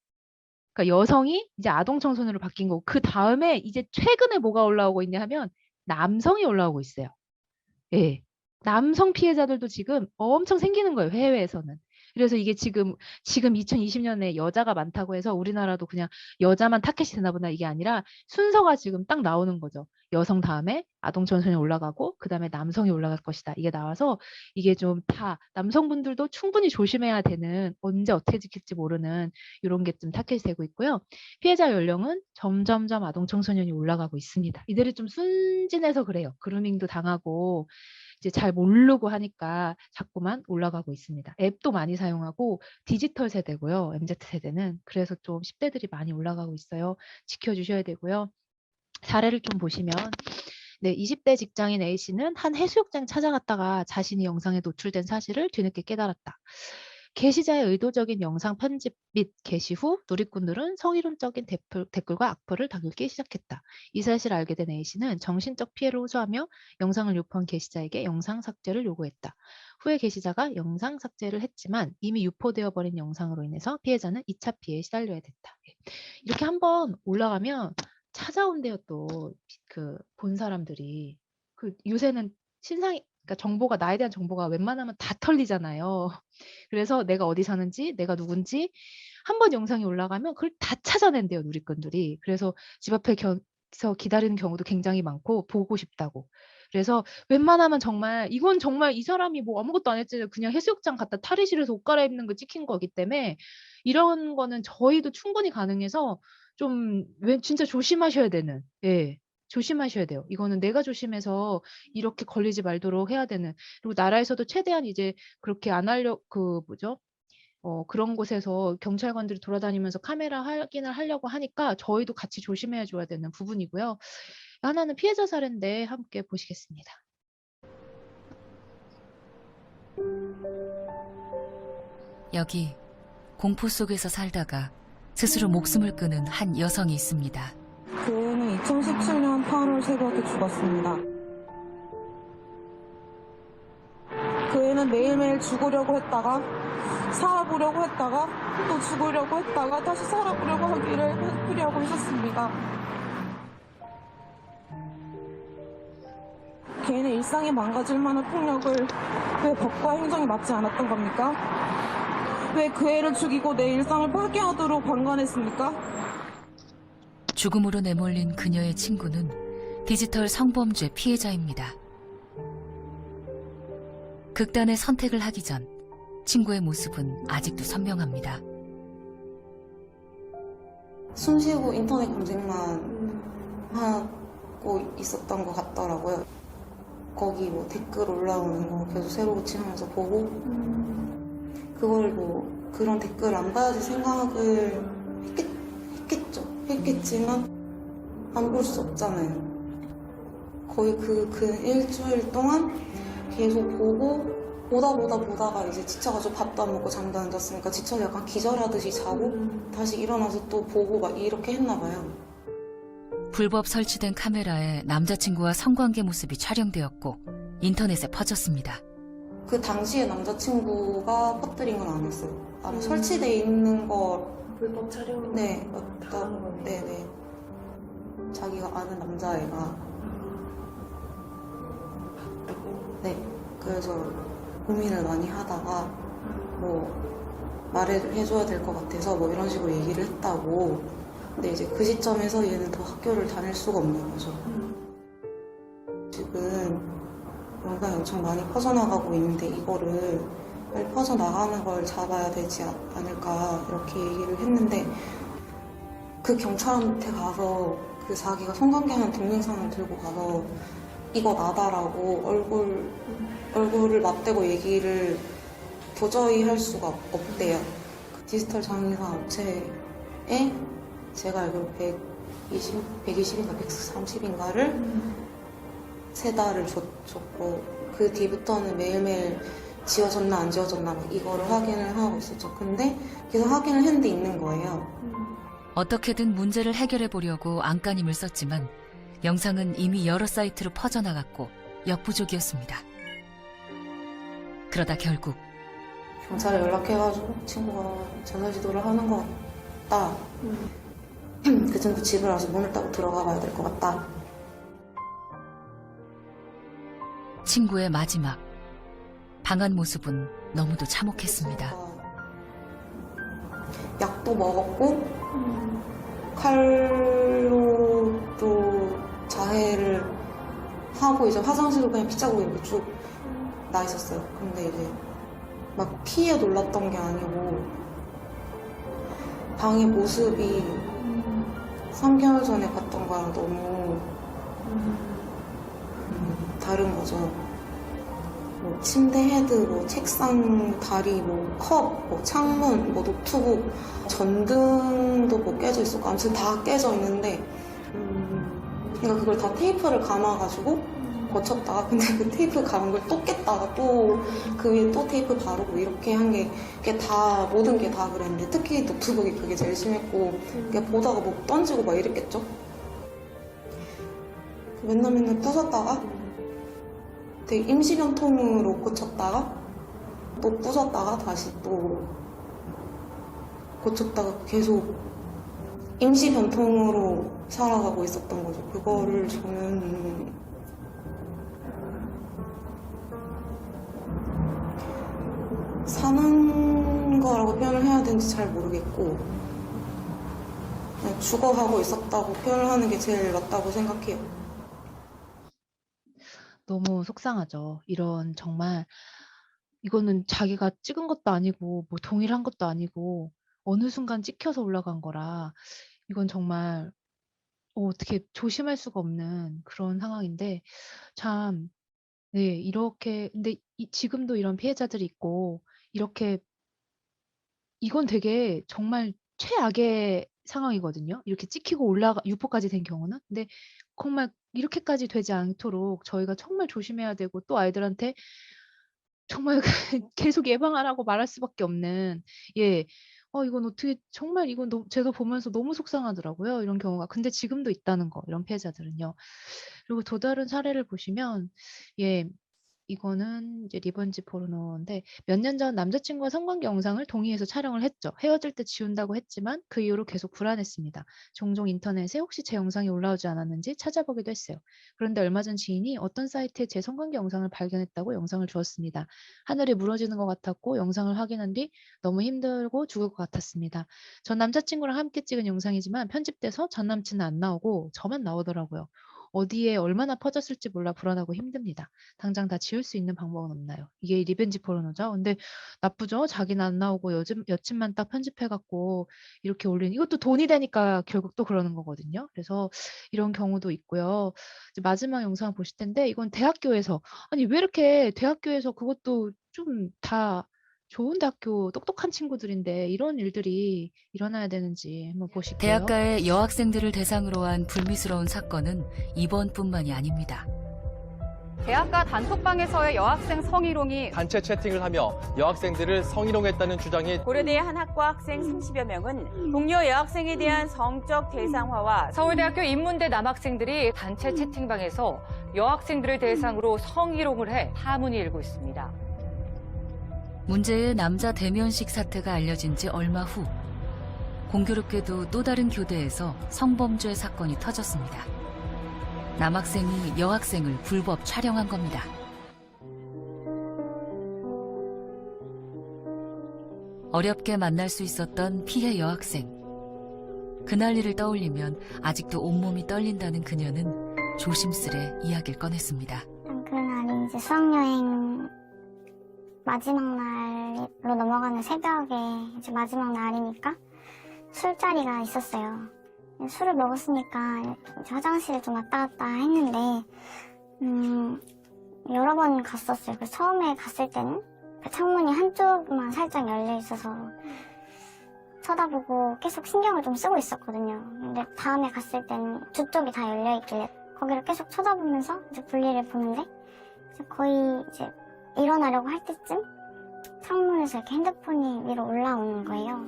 Speaker 1: 그러니까 여성이 이제 아동 청소년으로 바뀐 거고 그 다음에 이제 최근에 뭐가 올라오고 있냐 하면 남성이 올라오고 있어요. 예. 남성 피해자들도 지금 엄청 생기는 거예요, 해외에서는. 그래서 이게 지금 2020년에 여자가 많다고 해서 우리나라도 그냥 여자만 타겟이 되나 보다 이게 아니라 순서가 지금 딱 나오는 거죠. 여성 다음에 아동 청소년 올라가고 그다음에 남성이 올라갈 것이다. 이게 나와서 이게 좀 다 남성분들도 충분히 조심해야 되는 언제 어떻게 지킬지 모르는 이런 게 좀 타겟이 되고 있고요. 피해자 연령은 점점점 아동 청소년이 올라가고 있습니다. 이들이 좀 순진해서 그래요. 그루밍도 당하고 이제 잘 모르고 하니까 자꾸만 올라가고 있습니다. 앱도 많이 사용하고 디지털 세대고요. MZ세대는. 그래서 좀 10대들이 많이 올라가고 있어요. 지켜주셔야 되고요. 사례를 좀 보시면 네, 20대 직장인 A씨는 한 해수욕장 찾아갔다가 자신이 영상에 노출된 사실을 뒤늦게 깨달았다. 게시자의 의도적인 영상 편집 및 게시 후 누리꾼들은 성희롱적인 댓글과 악플을 달기 시작했다. 이 사실을 알게 된 A씨는 정신적 피해를 호소하며 영상을 유포한 게시자에게 영상 삭제를 요구했다. 후에 게시자가 영상 삭제를 했지만 이미 유포되어 버린 영상으로 인해서 피해자는 2차 피해에 시달려야 됐다. 이렇게 한번 올라가면 찾아온대요. 또 그 본 사람들이 그 요새는 신상이 그러니까 정보가 나에 대한 정보가 웬만하면 다 털리잖아요. 그래서 내가 어디 사는지, 내가 누군지 한번 영상이 올라가면 그걸 다 찾아낸대요, 누리꾼들이. 그래서 집 앞에서 기다리는 경우도 굉장히 많고 보고 싶다고. 그래서 웬만하면 정말 이건 정말 이 사람이 뭐 아무것도 안 했지 그냥 해수욕장 갔다 탈의실에서 옷 갈아입는 거 찍힌 거기 때문에 이런 거는 저희도 충분히 가능해서 좀 진짜 조심하셔야 되는 예. 조심하셔야 돼요. 이거는 내가 조심해서 이렇게 걸리지 말도록 해야 되는. 그리고 나라에서도 최대한 이제 그렇게 안 하려 그런 곳에서 경찰관들이 돌아다니면서 카메라 확인을 하려고 하니까 저희도 같이 조심해 줘야 되는 부분이고요. 하나는 피해자 사례인데 함께 보시겠습니다.
Speaker 14: 여기 공포 속에서 살다가 스스로 목숨을 끊은 한 여성이 있습니다.
Speaker 15: 그는 2017년 8월 새벽에 죽었습니다. 그 애는 매일매일 죽으려고 했다가 살아보려고 했다가 또 죽으려고 했다가 다시 살아보려고 하기를 했었습니다. 걔는 일상이 망가질 만한 폭력을 왜 법과 행정이 맞지 않았던 겁니까? 왜 그 애를 죽이고 내 일상을 파괴하도록 방관했습니까?
Speaker 14: 죽음으로 내몰린 그녀의 친구는 디지털 성범죄 피해자입니다. 극단의 선택을 하기 전 친구의 모습은 아직도 선명합니다.
Speaker 15: 숨쉬고 인터넷 검색만 하고 있었던 것 같더라고요. 거기 뭐 댓글 올라오는 거 계속 새로 고침하면서 보고 그걸 뭐 그런 댓글 안 봐야지 생각을 했겠지만 안 볼 수 없잖아요. 거의 그 일주일 동안 계속 보다가 이제 지쳐가지고 밥도 안 먹고 잠도 안 잤으니까 지쳐서 약간 기절하듯이 자고 다시 일어나서 또 보고 막 이렇게 했나 봐요.
Speaker 14: 불법 설치된 카메라에 남자친구와 성관계 모습이 촬영되었고 인터넷에 퍼졌습니다.
Speaker 15: 그 당시에 남자친구가 퍼뜨린 건 아니었어요. 아마 설치돼 있는 거 불법 촬영 네, 네네. 자기가 아는 남자애가 네, 그래서 고민을 많이 하다가 뭐 말해줘야 될 것 같아서 뭐 이런 식으로 얘기를 했다고. 근데 이제 그 시점에서 얘는 더 학교를 다닐 수가 없는 거죠. 지금 영상이 엄청 많이 퍼져나가고 있는데 이거를 빨리 퍼져나가는 걸 잡아야 되지 않을까 이렇게 얘기를 했는데 그 경찰한테 가서 그 자기가 성관계하는 동영상을 들고 가서 이거 나다라고 얼굴을 맞대고 얘기를 도저히 할 수가 없대요. 그 디지털 장의사 업체에 제가 알기로 120인가 130인가를 3달을 줬고 그 뒤부터는 매일매일 지워졌나 안 지워졌나 막 이거를 확인을 하고 있었죠. 근데 계속 확인을 했는데 있는 거예요.
Speaker 14: 어떻게든 문제를 해결해 보려고 안간힘을 썼지만 영상은 이미 여러 사이트로 퍼져나갔고 역부족이었습니다. 그러다 결국
Speaker 15: 경찰에 연락해가지고 친구가 자살 시도를 하는 것 같다. 그 친구 집을 와서 문을 따고 들어가 봐야 될 것 같다.
Speaker 14: 친구의 마지막 방한 모습은 너무도 참혹했습니다.
Speaker 15: 약도 먹었고 칼로 또 자해를 하고 이제 화장실로 그냥 피 자국이 이렇게 쭉 나 있었어요. 근데 이제 막 피에 놀랐던 게 아니고 방의 모습이 3개월 전에 봤던 거랑 너무 다른 거죠. 뭐 침대 헤드, 뭐 책상 다리, 뭐 컵, 뭐 창문, 뭐 노트북, 전등도 뭐 깨져 있었고 아무튼 다 깨져 있는데 그러니까 그걸 다 테이프를 감아가지고 고쳤다가 근데 그 테이프 감은 걸 또 깼다가 또 그 위에 또 테이프 바르고 이렇게 한 게 그게 다 모든 게 다 그랬는데 특히 노트북이 그게 제일 심했고 그게 보다가 뭐 던지고 막 이랬겠죠. 맨날 부쉈다가 되게 임시병통으로 고쳤다가 또 부쉈다가 다시 또 고쳤다가 계속 임시병통으로 살아가고 있었던 거죠. 그거를 저는 사는 거라고 표현을 해야 되는지 잘 모르겠고 그냥 죽어가고 있었다고 표현을 하는 게 제일 맞다고 생각해요.
Speaker 1: 너무 속상하죠. 이런 정말 이거는 자기가 찍은 것도 아니고 뭐 동일한 것도 아니고 어느 순간 찍혀서 올라간 거라 이건 정말 어떻게 조심할 수가 없는 그런 상황인데 참 네 이렇게 근데 지금도 이런 피해자들이 있고 이렇게 이건 되게 정말 최악의 상황이거든요. 이렇게 찍히고 올라가 유포까지 된 경우는. 근데 정말 이렇게까지 되지 않도록 저희가 정말 조심해야 되고 또 아이들한테 정말 계속 예방하라고 말할 수밖에 없는 예. 이건 어떻게 정말 이건 제가 보면서 너무 속상하더라고요. 이런 경우가. 근데 지금도 있다는 거 이런 피해자들은요. 그리고 또 다른 사례를 보시면 예. 이거는 이제 리벤지 포르노인데 몇 년 전 남자친구와 성관계 영상을 동의해서 촬영을 했죠. 헤어질 때 지운다고 했지만 그 이후로 계속 불안했습니다. 종종 인터넷에 혹시 제 영상이 올라오지 않았는지 찾아보기도 했어요. 그런데 얼마 전 지인이 어떤 사이트에 제 성관계 영상을 발견했다고 영상을 주었습니다. 하늘이 무너지는 것 같았고 영상을 확인한 뒤 너무 힘들고 죽을 것 같았습니다. 전 남자친구랑 함께 찍은 영상이지만 편집돼서 전 남친은 안 나오고 저만 나오더라고요. 어디에 얼마나 퍼졌을지 몰라 불안하고 힘듭니다. 당장 다 지울 수 있는 방법은 없나요? 이게 리벤지 포르노죠. 근데 나쁘죠. 자기는 안 나오고 여친만 딱 편집해갖고 이렇게 올리는 이것도 돈이 되니까 결국 또 그러는 거거든요. 그래서 이런 경우도 있고요. 이제 마지막 영상 보실 텐데 이건 대학교에서 아니 왜 이렇게 대학교에서 그것도 좀 다 좋은 대학교 똑똑한 친구들인데 이런 일들이 일어나야 되는지 한번 보실게요.
Speaker 14: 대학가의 여학생들을 대상으로 한 불미스러운 사건은 이번뿐만이 아닙니다.
Speaker 16: 대학가 단톡방에서의 여학생 성희롱이
Speaker 17: 단체 채팅을 하며 여학생들을 성희롱했다는 주장이
Speaker 18: 고려대 한 학과 학생 30여 명은 동료 여학생에 대한 성적 대상화와
Speaker 16: 서울대학교 인문대 남학생들이 단체 채팅방에서 여학생들을 대상으로 성희롱을 해 파문이 일고 있습니다.
Speaker 14: 문제의 남자 대면식 사태가 알려진 지 얼마 후 공교롭게도 또 다른 교대에서 성범죄 사건이 터졌습니다. 남학생이 여학생을 불법 촬영한 겁니다. 어렵게 만날 수 있었던 피해 여학생. 그날 일을 떠올리면 아직도 온몸이 떨린다는 그녀는 조심스레 이야기를 꺼냈습니다.
Speaker 4: 그날이 이제 수학여행 마지막 날로 넘어가는 새벽에 이제 마지막 날이니까 술자리가 있었어요. 술을 먹었으니까 이제 화장실에 좀 왔다 갔다 했는데 여러 번 갔었어요. 그래서 처음에 갔을 때는 그 창문이 한쪽만 살짝 열려 있어서 쳐다보고 계속 신경을 좀 쓰고 있었거든요. 근데 다음에 갔을 때는 두 쪽이 다 열려 있길래 거기를 계속 쳐다보면서 이제 볼일을 보는데 거의 이제 일어나려고 할 때쯤 창문에서 이렇게 핸드폰이 위로 올라오는 거예요.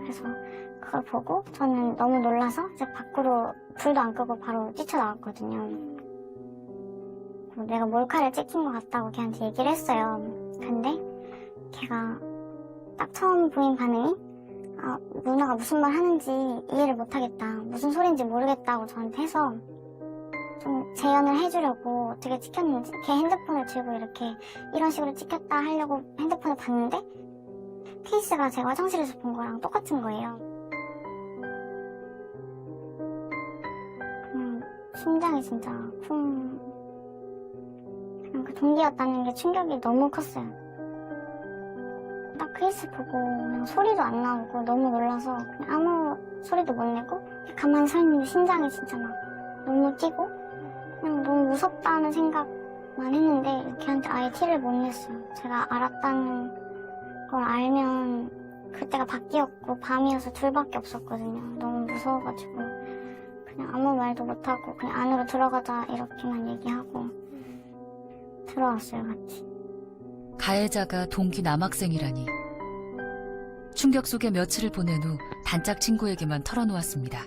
Speaker 4: 그래서 그걸 보고 저는 너무 놀라서 이제 밖으로 불도 안 끄고 바로 뛰쳐나왔거든요. 그리고 내가 몰카를 찍힌 것 같다고 걔한테 얘기를 했어요. 근데 걔가 딱 처음 보인 반응이 누나가 무슨 말 하는지 이해를 못하겠다. 무슨 소리인지 모르겠다고 저한테 해서 좀 재연을 해주려고 어떻게 찍혔는지 걔 핸드폰을 들고 이렇게 이런 식으로 찍혔다 하려고 핸드폰을 봤는데 케이스가 제가 화장실에서 본 거랑 똑같은 거예요. 심장이 진짜 그냥 그 동기였다는 게 충격이 너무 컸어요. 딱 케이스 보고 그냥 소리도 안 나오고 너무 놀라서 그냥 아무 소리도 못 내고 가만히 서 있는데 심장이 진짜 막 너무 뛰고 그냥 너무 무섭다는 생각만 했는데 걔한테 아예 티를 못 냈어요. 제가 알았다는 걸 알면 그때가 밖이었고 밤이어서 둘밖에 없었거든요. 너무 무서워가지고 그냥 아무 말도 못하고 그냥 안으로 들어가자 이렇게만 얘기하고 들어왔어요, 같이.
Speaker 14: 가해자가 동기 남학생이라니. 충격 속에 며칠을 보낸 후 단짝 친구에게만 털어놓았습니다.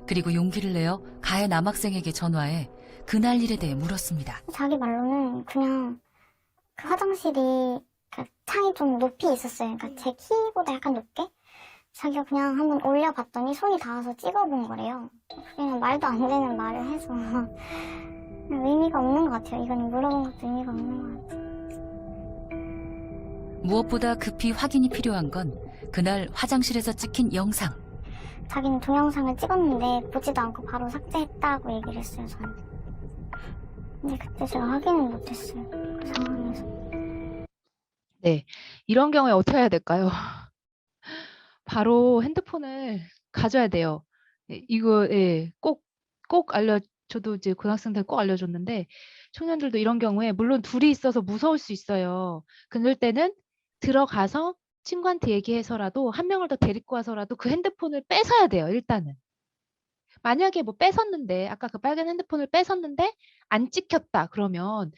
Speaker 14: 그리고 용기를 내어 가해 남학생에게 전화해 그날 일에 대해 물었습니다.
Speaker 4: 자기 말로는 그냥 그 화장실이 그 창이 좀 높이 있었어요. 그러니까 제 키보다 약간 높게. 자기가 그냥 한번 올려봤더니 손이 닿아서 찍어본 거래요. 그냥 말도 안 되는 말을 해서 의미가 없는 것 같아요. 이건 물어본 것도 의미가 없는 것 같아요.
Speaker 14: 무엇보다 급히 확인이 필요한 건 그날 화장실에서 찍힌 영상.
Speaker 4: 자기는 동영상을 찍었는데 보지도 않고 바로 삭제했다고 얘기를 했어요, 저한테. 근데 그때 제가 확인을 못했어요, 그 상황에서.
Speaker 1: 네, 이런 경우에 어떻게 해야 될까요? 바로 핸드폰을 가져야 돼요. 이거 꼭 저도 이제 고등학생들 꼭 알려줬는데 청년들도 이런 경우에 물론 둘이 있어서 무서울 수 있어요. 그럴 때는 들어가서 친구한테 얘기해서라도 한 명을 더 데리고 와서라도 그 핸드폰을 뺏어야 돼요, 일단은. 만약에 뭐 뺏었는데 아까 그 빨간 핸드폰을 뺏었는데 안 찍혔다 그러면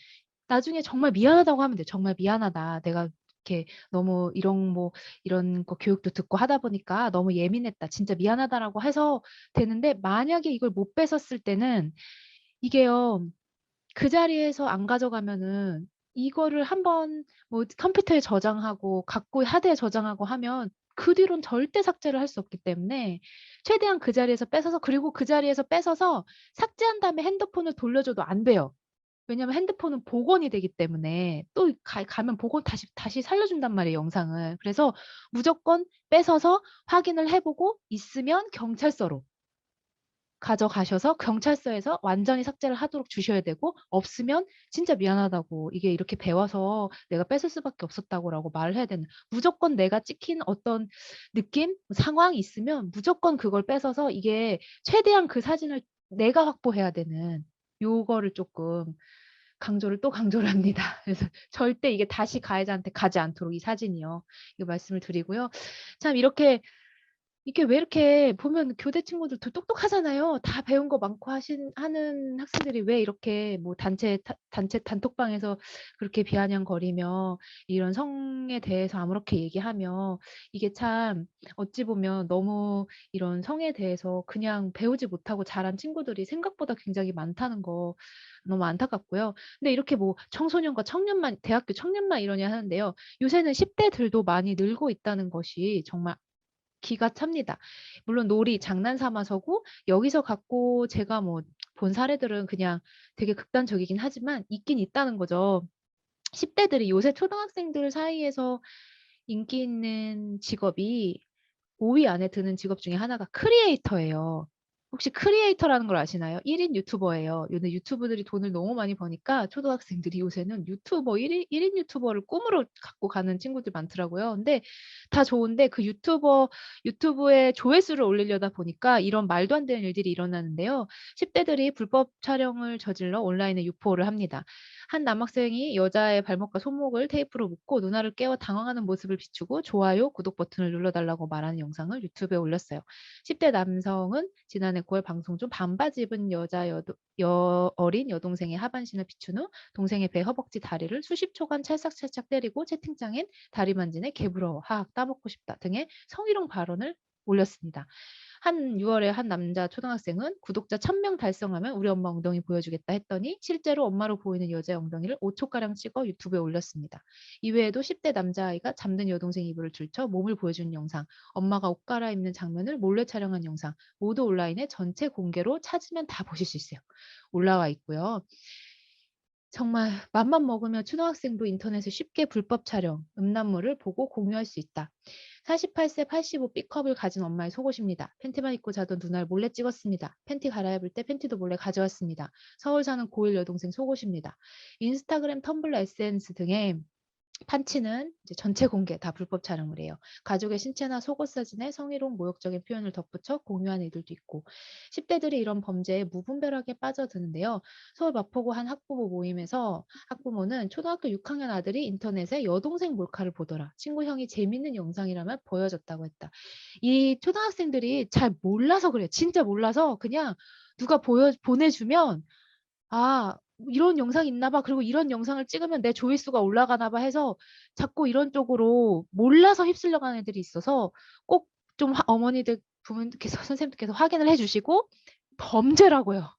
Speaker 1: 나중에 정말 미안하다고 하면 돼요. 정말 미안하다. 내가 이렇게 너무 이런 거 교육도 듣고 하다 보니까 너무 예민했다. 진짜 미안하다라고 해서 되는데 만약에 이걸 못 뺏었을 때는 이게요. 그 자리에서 안 가져가면은 이거를 한번 뭐 컴퓨터에 저장하고 갖고 하드에 저장하고 하면 그 뒤로는 절대 삭제를 할 수 없기 때문에 최대한 그 자리에서 뺏어서 그리고 그 자리에서 뺏어서 삭제한 다음에 핸드폰을 돌려줘도 안 돼요. 왜냐면 핸드폰은 복원이 되기 때문에 또 가면 복원 다시 살려준단 말이에요, 영상을. 그래서 무조건 뺏어서 확인을 해보고 있으면 경찰서로 가져가셔서 경찰서에서 완전히 삭제를 하도록 주셔야 되고 없으면 진짜 미안하다고 이게 이렇게 배워서 내가 뺏을 수밖에 없었다고라고 말을 해야 되는 무조건 내가 찍힌 어떤 느낌, 상황이 있으면 무조건 그걸 뺏어서 이게 최대한 그 사진을 내가 확보해야 되는 요거를 조금 강조를 합니다. 그래서 절대 이게 다시 가해자한테 가지 않도록 이 사진이요. 이거 말씀을 드리고요. 참 이게 왜 이렇게 보면 교대 친구들도 똑똑하잖아요. 다 배운 거 많고 하는 학생들이 왜 이렇게 뭐 단체 단톡방에서 그렇게 비아냥거리며 이런 성에 대해서 아무렇게 얘기하며 이게 참 어찌 보면 너무 이런 성에 대해서 그냥 배우지 못하고 자란 친구들이 생각보다 굉장히 많다는 거 너무 안타깝고요. 근데 이렇게 뭐 청소년과 청년만 대학교 청년만 이러냐 하는데요. 요새는 10대들도 많이 늘고 있다는 것이 정말 기가 찹니다. 물론 놀이 장난 삼아서고 여기서 갖고 제가 뭐 본 사례들은 그냥 되게 극단적이긴 하지만 있긴 있다는 거죠. 10대들이 요새 초등학생들 사이에서 인기 있는 직업이 5위 안에 드는 직업 중에 하나가 크리에이터예요. 혹시 크리에이터라는 걸 아시나요? 1인 유튜버예요. 요새 유튜브들이 돈을 너무 많이 버니까 초등학생들이 요새는 유튜버 1인 유튜버를 꿈으로 갖고 가는 친구들이 많더라고요. 근데 다 좋은데 그 유튜브에 조회수를 올리려다 보니까 이런 말도 안 되는 일들이 일어나는데요. 10대들이 불법 촬영을 저질러 온라인에 유포를 합니다. 한 남학생이 여자의 발목과 손목을 테이프로 묶고 누나를 깨워 당황하는 모습을 비추고 좋아요, 구독 버튼을 눌러달라고 말하는 영상을 유튜브에 올렸어요. 10대 남성은 지난해 9월 방송 중 반바지 입은 어린 여동생의 하반신을 비춘 후 동생의 배, 허벅지, 다리를 수십 초간 찰싹찰싹 때리고 채팅창엔 다리 만지네 개부러워, 하악 따먹고 싶다 등의 성희롱 발언을 올렸습니다. 6월에 한 남자 초등학생은 구독자 1000명 달성하면 우리 엄마 엉덩이 보여주겠다 했더니 실제로 엄마로 보이는 여자의 엉덩이를 5초가량 찍어 유튜브에 올렸습니다. 이외에도 10대 남자아이가 잠든 여동생 이불을 줄쳐 몸을 보여주는 영상, 엄마가 옷 갈아입는 장면을 몰래 촬영한 영상 모두 온라인에 전체 공개로 찾으면 다 보실 수 있어요. 올라와 있고요. 정말 맘만 먹으면 초등학생도 인터넷에 쉽게 불법 촬영, 음란물을 보고 공유할 수 있다. 48세 85 B컵을 가진 엄마의 속옷입니다. 팬티만 입고 자던 누나를 몰래 찍었습니다. 팬티 갈아입을 때 팬티도 몰래 가져왔습니다. 서울 사는 고1 여동생 속옷입니다. 인스타그램, 텀블러, SNS 등의 판치는 이제 전체 공개 다 불법 촬영을 해요. 가족의 신체나 속옷 사진에 성희롱, 모욕적인 표현을 덧붙여 공유한 이들도 있고 10대들이 이런 범죄에 무분별하게 빠져드는데요. 서울 마포구 한 학부모 모임에서 학부모는 초등학교 6학년 아들이 인터넷에 여동생 몰카를 보더라. 친구 형이 재밌는 영상이라면 보여줬다고 했다. 이 초등학생들이 잘 몰라서 그래요. 진짜 몰라서 그냥 누가 보내주면 이런 영상이 있나 봐. 그리고 이런 영상을 찍으면 내 조회수가 올라가나 봐 해서 자꾸 이런 쪽으로 몰라서 휩쓸려 가는 애들이 있어서 꼭 좀 어머니들, 부모님께서, 선생님께서 확인을 해주시고 범죄라고요.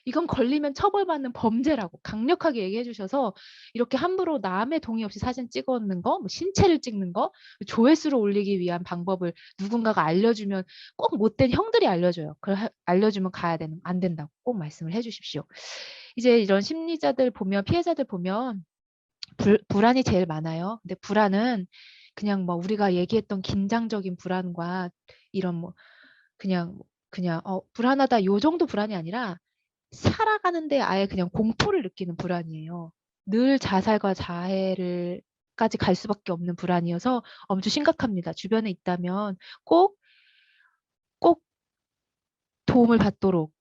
Speaker 1: 이건 걸리면 처벌받는 범죄라고 강력하게 얘기해 주셔서 이렇게 함부로 남의 동의 없이 사진 찍었는 거, 뭐 신체를 찍는 거, 조회수를 올리기 위한 방법을 누군가가 알려주면 꼭 못된 형들이 알려줘요. 알려주면 안 된다고 꼭 말씀을 해주십시오. 이제 이런 심리자들 보면, 피해자들 보면 불안이 제일 많아요. 근데 불안은 그냥 뭐 우리가 얘기했던 긴장적인 불안과 이런 뭐 그냥 불안하다 요 정도 불안이 아니라 살아가는데 아예 그냥 공포를 느끼는 불안이에요. 늘 자살과 자해를까지 갈 수밖에 없는 불안이어서 엄청 심각합니다. 주변에 있다면 꼭 도움을 받도록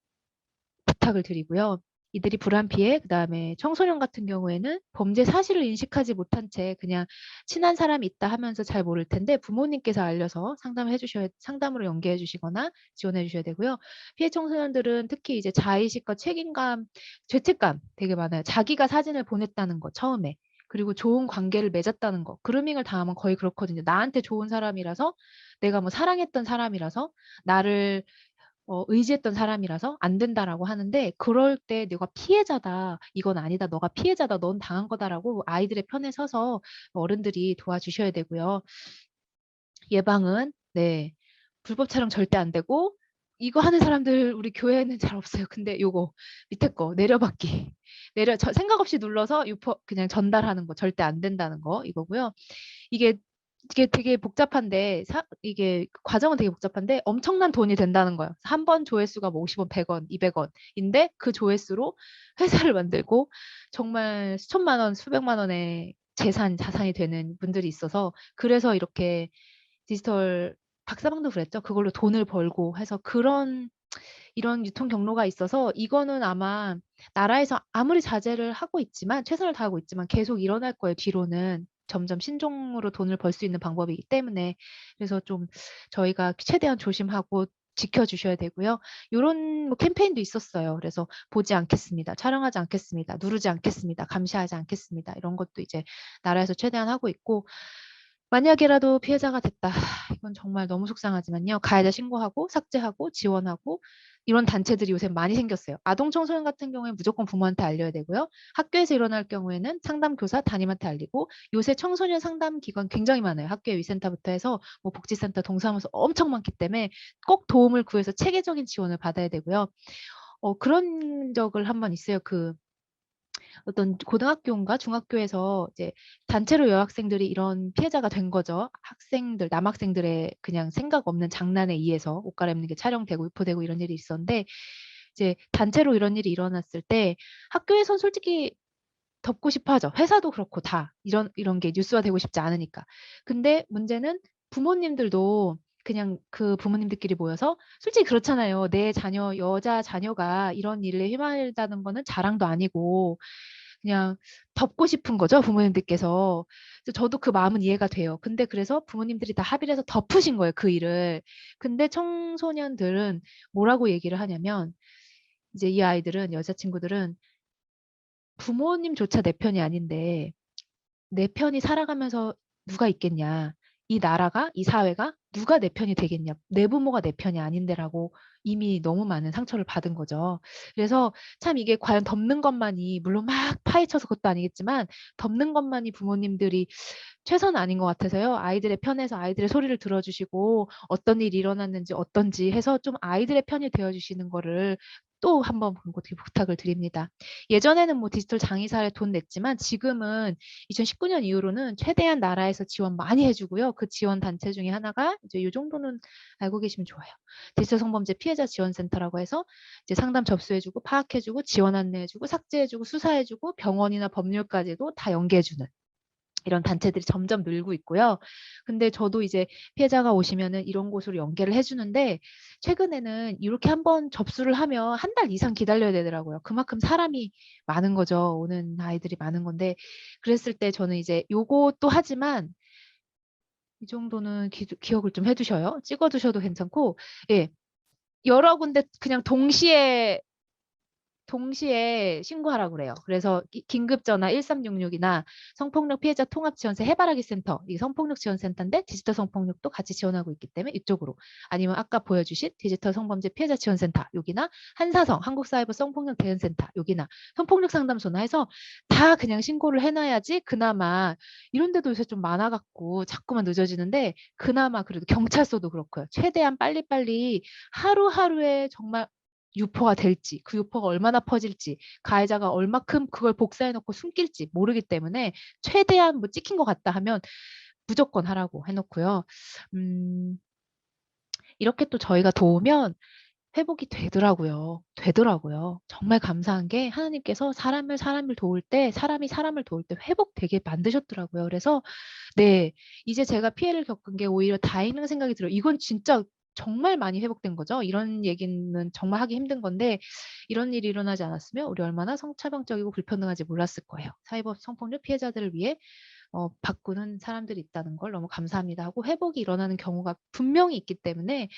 Speaker 1: 부탁을 드리고요. 이들이 불안 피해, 그다음에 청소년 같은 경우에는 범죄 사실을 인식하지 못한 채 그냥 친한 사람이 있다 하면서 잘 모를 텐데 부모님께서 알려서 상담으로 연계해 주시거나 지원해 주셔야 되고요. 피해 청소년들은 특히 이제 자의식과 책임감, 죄책감 되게 많아요. 자기가 사진을 보냈다는 거 처음에. 그리고 좋은 관계를 맺었다는 거. 그루밍을 당하면 거의 그렇거든요. 나한테 좋은 사람이라서, 내가 뭐 사랑했던 사람이라서, 나를 의지했던 사람이라서 안 된다라고 하는데 그럴 때 내가 피해자다. 이건 아니다. 너가 피해자다. 넌 당한 거다라고 아이들의 편에 서서 어른들이 도와주셔야 되고요. 예방은 불법 촬영 절대 안 되고 이거 하는 사람들 우리 교회에는 잘 없어요. 근데 요거 밑에 거 내려받기. 생각 없이 눌러서 그냥 전달하는 거 절대 안 된다는 거 이거고요. 이게 되게 복잡한데 이게 과정은 되게 복잡한데 엄청난 돈이 된다는 거예요. 한 번 조회수가 뭐 50원, 100원, 200원인데 그 조회수로 회사를 만들고 정말 수천만 원, 수백만 원의 자산이 되는 분들이 있어서 그래서 이렇게 디지털 박사방도 그랬죠. 그걸로 돈을 벌고 해서 이런 유통 경로가 있어서 이거는 아마 나라에서 아무리 자제를 하고 있지만 최선을 다하고 있지만 계속 일어날 거예요. 뒤로는. 점점 신종으로 돈을 벌 수 있는 방법이기 때문에 그래서 좀 저희가 최대한 조심하고 지켜주셔야 되고요. 이런 캠페인도 있었어요. 그래서 보지 않겠습니다. 촬영하지 않겠습니다. 누르지 않겠습니다. 감시하지 않겠습니다. 이런 것도 이제 나라에서 최대한 하고 있고 만약에라도 피해자가 됐다. 이건 정말 너무 속상하지만요. 가해자 신고하고 삭제하고 지원하고 이런 단체들이 요새 많이 생겼어요. 아동 청소년 같은 경우에 무조건 부모한테 알려야 되고요. 학교에서 일어날 경우에는 상담교사 담임한테 알리고 요새 청소년 상담 기관 굉장히 많아요. 학교의 위센터부터 해서 뭐 복지센터, 동사무소 엄청 많기 때문에 꼭 도움을 구해서 체계적인 지원을 받아야 되고요. 그런 적을 한번 있어요. 어떤 고등학교인가 중학교에서 이제 단체로 여학생들이 이런 피해자가 된 거죠. 남학생들의 그냥 생각 없는 장난에 의해서 옷 갈아입는 게 촬영되고 유포되고 이런 일이 있었는데 이제 단체로 이런 일이 일어났을 때 학교에선 솔직히 덮고 싶어 하죠. 회사도 그렇고 다 이런 게 뉴스화되고 싶지 않으니까. 근데 문제는 부모님들도 그냥 그 부모님들끼리 모여서 솔직히 그렇잖아요. 내 자녀, 여자 자녀가 이런 일에 휘말다는 거는 자랑도 아니고 그냥 덮고 싶은 거죠, 부모님들께서. 그래서 저도 그 마음은 이해가 돼요. 근데 그래서 부모님들이 다 합의를 해서 덮으신 거예요, 그 일을. 근데 청소년들은 뭐라고 얘기를 하냐면 이제 이 아이들은 여자친구들은 부모님조차 내 편이 아닌데 내 편이 살아가면서 누가 있겠냐. 이 나라가, 이 사회가 누가 내 편이 되겠냐. 내 부모가 내 편이 아닌데라고 이미 너무 많은 상처를 받은 거죠. 그래서 참 이게 과연 덮는 것만이, 물론 막 파헤쳐서 그것도 아니겠지만 덮는 것만이 부모님들이 최선은 아닌 것 같아서요. 아이들의 편에서 아이들의 소리를 들어주시고 어떤 일이 일어났는지 어떤지 해서 좀 아이들의 편이 되어주시는 거를 또 한번 어떻게 부탁을 드립니다. 예전에는 뭐 디지털 장의사에 돈 냈지만 지금은 2019년 이후로는 최대한 나라에서 지원 많이 해주고요. 그 지원 단체 중에 하나가 이제 이 정도는 알고 계시면 좋아요. 디지털 성범죄 피해자 지원센터라고 해서 이제 상담 접수해주고 파악해주고 지원 안내해주고 삭제해주고 수사해주고 병원이나 법률까지도 다 연계해주는 이런 단체들이 점점 늘고 있고요. 근데 저도 이제 피해자가 오시면은 이런 곳으로 연계를 해주는데 최근에는 이렇게 한번 접수를 하면 한 달 이상 기다려야 되더라고요. 그만큼 사람이 많은 거죠. 오는 아이들이 많은 건데 그랬을 때 저는 이제 요것도 하지만 이 정도는 기억을 좀 해두셔요. 찍어두셔도 괜찮고, 예, 여러 군데 그냥 동시에 신고하라고 그래요. 그래서 긴급전화 1366이나 성폭력 피해자 통합지원센 해바라기 센터, 이 성폭력 지원센터인데 디지털 성폭력도 같이 지원하고 있기 때문에 이쪽으로, 아니면 아까 보여주신 디지털 성범죄 피해자 지원센터 여기나 한사성 한국사이버 성폭력 대응센터 여기나 성폭력 상담소나 해서 다 그냥 신고를 해놔야지 그나마, 이런 데도 요새 좀 많아갖고 자꾸만 늦어지는데 그나마 그래도 경찰서도 그렇고요. 최대한 빨리빨리 하루하루에 정말 유포가 될지, 그 유포가 얼마나 퍼질지, 가해자가 얼마큼 그걸 복사해놓고 숨길지 모르기 때문에 최대한 뭐 찍힌 것 같다 하면 무조건 하라고 해놓고요. 이렇게 또 저희가 도우면 회복이 되더라고요. 정말 감사한 게 하나님께서 사람을 도울 때, 사람이 사람을 도울 때 회복되게 만드셨더라고요. 그래서 네, 이제 제가 피해를 겪은 게 오히려 다행이라는 생각이 들어요. 이건 진짜 정말 많이 회복된 거죠. 이런 얘기는 정말 하기 힘든 건데 이런 일이 일어나지 않았으면 우리 얼마나 성차별적이고 불평등한지 몰랐을 거예요. 사이버 성폭력 피해자들을 위해 바꾸는 사람들이 있다는 걸 너무 감사합니다 하고 회복이 일어나는 경우가 분명히 있기 때문에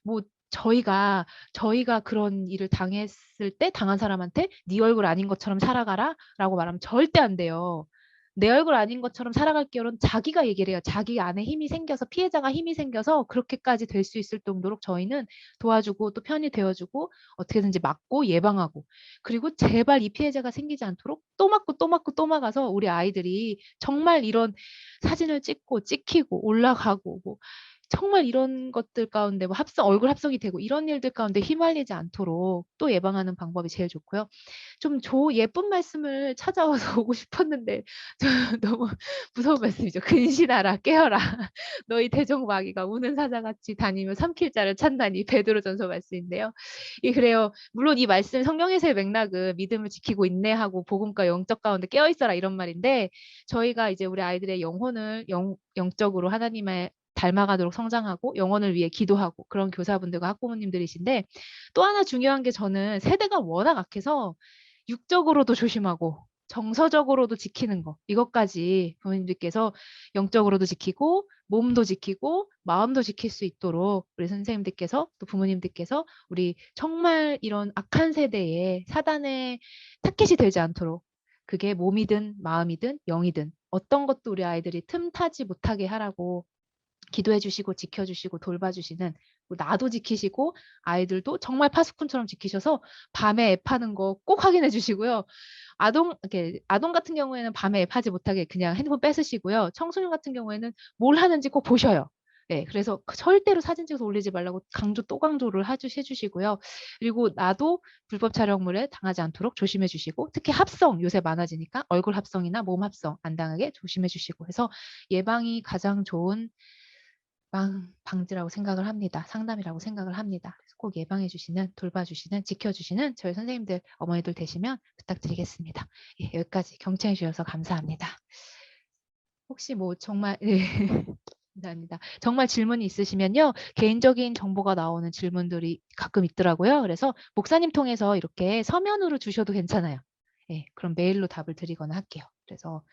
Speaker 1: 뭐 저희가 그런 일을 당했을 때 당한 사람한테 네 얼굴 아닌 것처럼 살아가라 라고 말하면 절대 안 돼요. 내 얼굴 아닌 것처럼 살아갈게요는 자기가 얘기를 해요. 자기 안에 힘이 생겨서, 피해자가 힘이 생겨서 그렇게까지 될 수 있을 정도로 저희는 도와주고 또 편이 되어주고 어떻게든지 막고 예방하고, 그리고 제발 이 피해자가 생기지 않도록 또 막고 또 막고 또 막아서 우리 아이들이 정말 이런 사진을 찍고 찍히고 올라가고 뭐 정말 이런 것들 가운데 뭐 얼굴 합성이 되고 이런 일들 가운데 휘말리지 않도록 또 예방하는 방법이 제일 좋고요. 좀 예쁜 말씀을 찾아와서 오고 싶었는데 너무 무서운 말씀이죠. 근신하라 깨어라. 너희 대적마귀가 우는 사자같이 다니며 삼킬 자를 찾나니, 베드로전서 말씀인데요. 그래요. 물론 이 말씀 성경에서의 맥락은 믿음을 지키고 인내하고 복음과 영적 가운데 깨어 있어라 이런 말인데, 저희가 이제 우리 아이들의 영혼을 영적으로 하나님의 닮아가도록 성장하고 영혼을 위해 기도하고 그런 교사분들과 학부모님들이신데, 또 하나 중요한 게 저는 세대가 워낙 악해서 육적으로도 조심하고 정서적으로도 지키는 거, 이것까지 부모님들께서 영적으로도 지키고 몸도 지키고 마음도 지킬 수 있도록 우리 선생님들께서 또 부모님들께서 우리 정말 이런 악한 세대에 사단의 타겟이 되지 않도록, 그게 몸이든 마음이든 영이든 어떤 것도 우리 아이들이 틈타지 못하게 하라고 기도해 주시고 지켜주시고 돌봐주시는, 나도 지키시고 아이들도 정말 파수꾼처럼 지키셔서 밤에 앱하는 거 꼭 확인해 주시고요. 아동 같은 경우에는 밤에 앱하지 못하게 그냥 핸드폰 뺏으시고요. 청소년 같은 경우에는 뭘 하는지 꼭 보셔요. 네, 그래서 절대로 사진 찍어서 올리지 말라고 강조를 해주시고요. 그리고 나도 불법 촬영물에 당하지 않도록 조심해 주시고, 특히 합성 요새 많아지니까 얼굴 합성이나 몸 합성 안 당하게 조심해 주시고 해서 예방이 가장 좋은 방지라고 생각을 합니다. 상담이라고 생각을 합니다. 그래서 꼭 예방해 주시는, 돌봐주시는, 지켜주시는 저희 선생님들, 어머니들 되시면 부탁드리겠습니다. 예, 여기까지 경청해 주셔서 감사합니다. 혹시 뭐 정말 감사합니다. 정말 질문이 있으시면요, 개인적인 정보가 나오는 질문들이 가끔 있더라고요. 그래서 목사님 통해서 이렇게 서면으로 주셔도 괜찮아요. 예, 그럼 메일로 답을 드리거나 할게요. 그래서